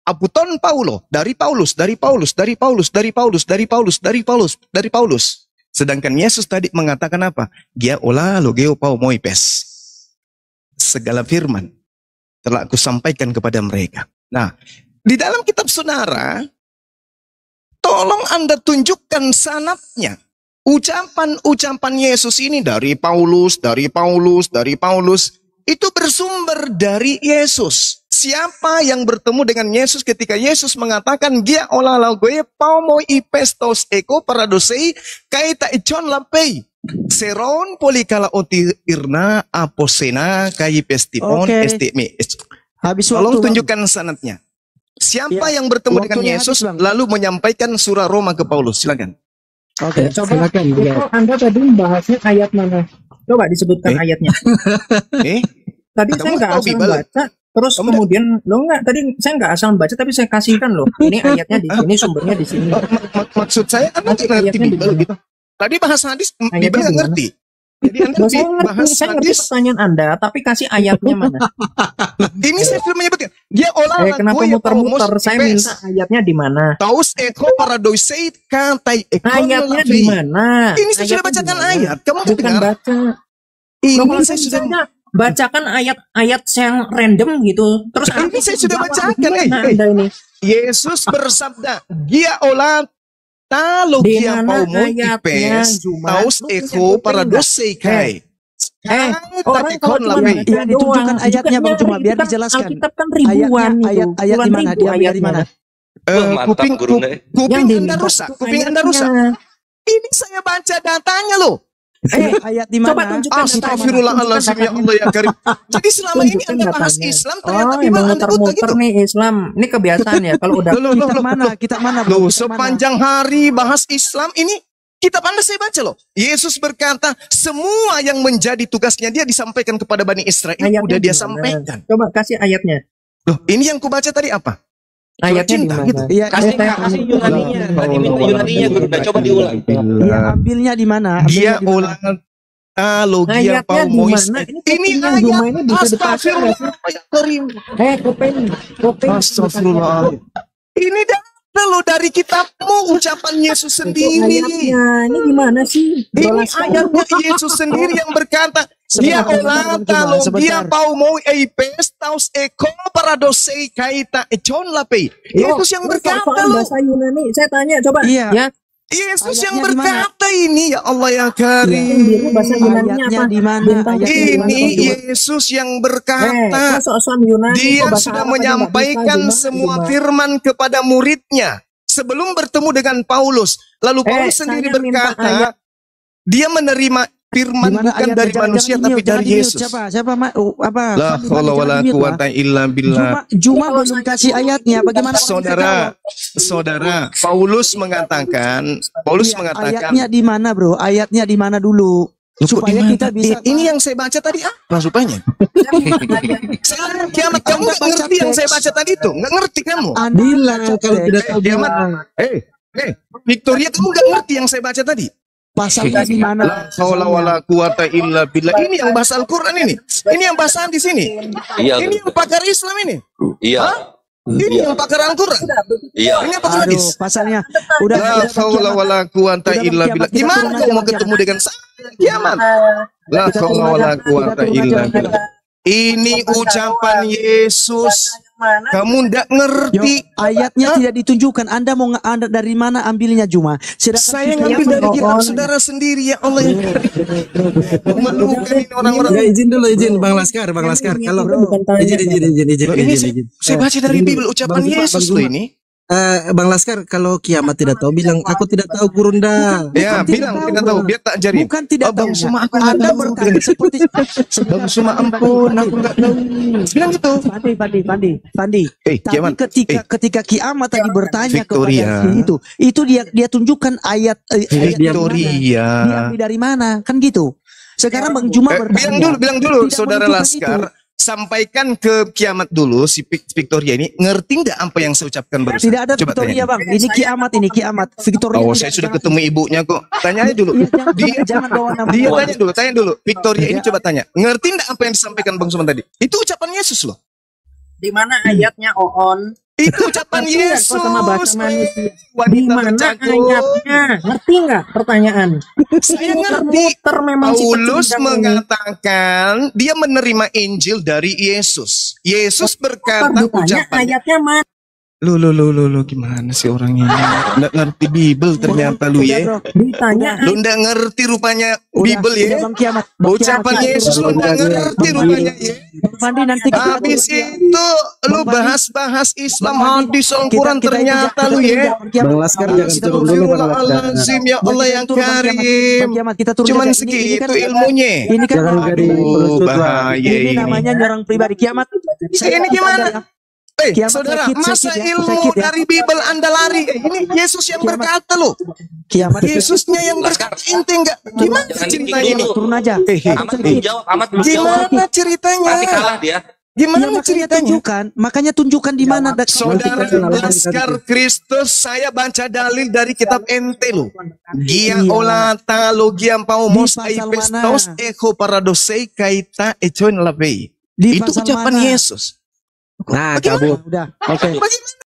Apoton Paulo, dari Paulus, dari Paulus, dari Paulus, dari Paulus, dari Paulus, dari Paulus, dari Paulus. Sedangkan Yesus tadi mengatakan apa? Gia ola logeo pau moipes. Segala firman telah aku sampaikan kepada mereka. Nah, di dalam kitab saudara, tolong Anda tunjukkan sanadnya. Ucapan-ucapan Yesus ini dari Paulus, dari Paulus, dari Paulus, itu bersumber dari Yesus. Siapa yang bertemu dengan Yesus ketika Yesus mengatakan dia olah gue paumo ipestos eko paradosei kaita ichon lapei seron polikala oti irna aposena kai pestipon estime. Habis Tolong waktu, tunjukkan sanadnya. Siapa Ya, yang bertemu dengan waktunya Yesus habis, Bang. lalu menyampaikan surah Roma ke Paulus? Silakan. Oke. Coba Silakan, itu ya. Anda tadi bahasnya ayat mana? Coba disebutkan ayatnya. Tadi Kamu saya nggak tahu asal Bible? baca, terus Kamu kemudian lo nggak tadi saya nggak asal baca, tapi saya kasihkan loh. Ini ayatnya di sini, sumbernya di sini. Maksud saya Anda Nanti nggak ngerti ayatnya di Bible mana? gitu. Tadi bahas hadis Ayatnya Bible nggak di mana? ngerti. Jadi Anda Loh, saya bahas ngerti hadis. pertanyaan Anda, tapi kasih ayatnya mana? Ini saya sudah menyebutkan. Dia olah Kenapa muter-muter? Saya minta ayatnya di mana? Taus eko paradoisei kantai eko Ayatnya di mana? Ini saya sudah Ayatnya bacakan di mana? ayat. Kamu Bukan dengar? baca. Ini Loh, kalau saya saya sudah misalnya bacakan ayat-ayat yang random gitu, terus Ini saya sudah jawab bacakan, gimana Anda ini? Yesus bersabda, dia olah talo Di kia mana paumo ayatnya, ipes Juma? taus Lu punya eko kuping paradosei kai. Orang kalau cuma lapei. baca Iya, ditunjukkan doang, ayatnya, Bang, cuma itu biar kan dijelaskan. Alkitab kan ribuan Ayat itu. ayat di Puluhan mana? ribu Dia dari ayatnya. mana? Mantap, Kuping guru deh. kuping Yang Anda diminta rusak, itu kuping Anda ayatnya. rusak. Ini saya baca datanya loh. Ayat di Coba mana? tunjukkan Astagfirullahaladzim ya Allah ya Karim. Jadi selama ini Tunjukkan Anda bahas datanya. Islam ternyata Oh, Bible emang Anda buta muter-muter gitu. nih Islam. Ini kebiasaan ya kalau udah Loh, Kita mana? Kita mana, Bro? Loh, Kita mana? sepanjang hari bahas Islam ini kitab Anda saya baca loh. Yesus berkata, semua yang menjadi tugasnya dia disampaikan kepada Bani Israel. ayatnya Udah di dia mana? sampaikan. Coba kasih ayatnya. Loh, ini yang kubaca tadi apa? Ayatnya di cinta, mana? gitu. Iya, Kasih Yunaninya. Tadi minta Yunaninya guru udah coba diulang. Iya, ambilnya di mana? Dia Ambilnya di mana? ulang logia Ayatnya di paumois. mana? Ini kuping yang Juma ini ayat bisa dipakai nggak sih? Astagfirullah ya Karim. Kuping. Astagfirullah. Ini loh dari kitabmu ucapan Yesus sendiri. Ayatnya ini gimana sih? Ini Jelaskan. ayatnya Yesus sendiri yang berkata, dia Sebentar, olata lo, sebentar. dia pau mau eipes taus eko paradosei kaita echon lapei. Yesus yang berkata Soal lo. bahasa Yunani, saya tanya coba. Iya. Ya, Yesus yang Ayatnya di mana? berkata ini, ya Allah ya yang Karim. biru bahasa Yunaninya Ayatnya apa? di mana? Bintang Ayatnya kecil di mana? di mana? Ini Yesus yang berkata, soal Yunani dia kok bahasa sudah Arab aja nggak menyampaikan bisa, semua Juma? firman kepada muridnya sebelum bertemu dengan Paulus. Lalu Paulus sendiri saya minta berkata, ayat. dia menerima firman Di mana bukan ayatnya? dari manusia tapi dari Yesus. Siapa apa? La haula wala quwata illa billah. Juma belum kasih ayatnya. Bagaimana? Saudara, Paulus mengatakan, Ayatnya di mana, Bro? Ayatnya di mana dulu? Supaya kita bisa. Ini yang saya baca tadi apa rupanya? Sekarang kiamat kamu nggak ngerti yang saya baca tadi itu, nggak ngerti kamu. Bilang kalau tidak tahu Kiamat, bilang. Victoria kamu nggak ngerti yang saya baca tadi. Pasalnya di mana? La haula wala quwata illa billah. Ini yang bahasa Al-Quran ini. Ini yang bahasa di sini. Iya, Ini yang pakar Islam ini. iya. Ini yang pakar Al-Quran. Iya. Ini pakar Aduh, hadis. pasalnya udah La haula wala quwata illa billah. Gimana kau mau ketemu dengan saya kiamat? La haula wala quwata illa billah. Ini ucapan Yesus. Kamu ndak ngerti. Ayatnya tidak ditunjukkan. Anda dari mana ambilnya Juma? Saya ngambil dari kitab saudara sendiri ya Allah. Melukai ini orang-orang. Ya, izin Bang Laskar. Kalau izin. Saya baca dari Bible ucapan Bang Juma, Yesus Bang loh Juma. ini. Bang Laskar, kalau kiamat tidak tahu, bilang aku tidak tahu Gurunda. Ya, bilang tidak tahu, biar tak ajarin. Bukan tidak Bang tahu. Suma, aku nggak Anda tahu. bertanya seperti Bang Suma, ampun, aku nggak tahu. Bilang gitu. Fandi. Tapi Kiamat. ketika kiamat tadi bertanya Victoria. kepada itu dia tunjukkan ayat Victoria. diambil dari mana? Kan gitu. Sekarang Bang Juma bertanya. Bilang dulu, Tidak Saudara menunjukkan Laskar. Sampaikan ke kiamat dulu si Victoria ini ngerti nggak apa yang saya ucapkan barusan? Tidak ada Coba Victoria tanya. Bang. Ini kiamat. Victoria. Oh, tidak, saya sudah jangan. ketemu ibunya kok. Tanya aja dulu. Iya, jangan bawa nama. Dia tanya dulu. Victoria ini coba tanya. Ngerti nggak apa yang disampaikan Bang Suman tadi? Itu ucapan Yesus loh. Di mana ayatnya Oon? Itu ucapan Yesus. Sama bahasa manusia. Di Wanita mana berjago. ayatnya? Ngerti nggak pertanyaan? Saya ngerti. Muter memang si Paulus pecundang ini. mengatakan dia menerima Injil dari Yesus. Yesus berkata Ditanya ucapan. ayatnya mana? Lu gimana sih orangnya? Nggak ngerti Bible ternyata lu ya. Ditanya Lu nggak ngerti rupanya Bible ya. Bang Kiamat. Ucapan Yesus lu nggak ngerti rupanya ya. Fandi nanti kita Habis itu lu bahas Islam hadis Al-Quran ternyata lu ya. Bang Laskar jangan turun dulu Bang Laskar. Astagfirullahaladzim ya Allah yang karim. Kita turun Cuman saja. segitu ilmunya. Ini kan Jangan dari Aduh, pelusut lah. bahaya ini ini. namanya nyerang pribadi Kiamat. Ini gimana? Kiamat Saudara, sakit masa ya, ilmu sakit ya. dari Bible Anda lari? Ini Yesus yang Kiamat. berkata loh. Kiamat Yesusnya yang berkata, ente enggak. Gimana Jangan ceritanya dipikir ini? dulu. turun aja. Amat belum jawab, Amat belum jawab. Gimana Nanti ceritanya? kalah dia. Gimana Ya, makanya ceritanya? tunjukkan di mana Saudara Laskar Kristus, saya baca dalil dari kitab ente loh. Gia Iya. olata logiam paumos Di pasal aipestos mana? echo paradosei kaita echoin labei. di Itu pasal ucapan mana? Yesus. Nah, kabur. Udah. Oke. Bagaimana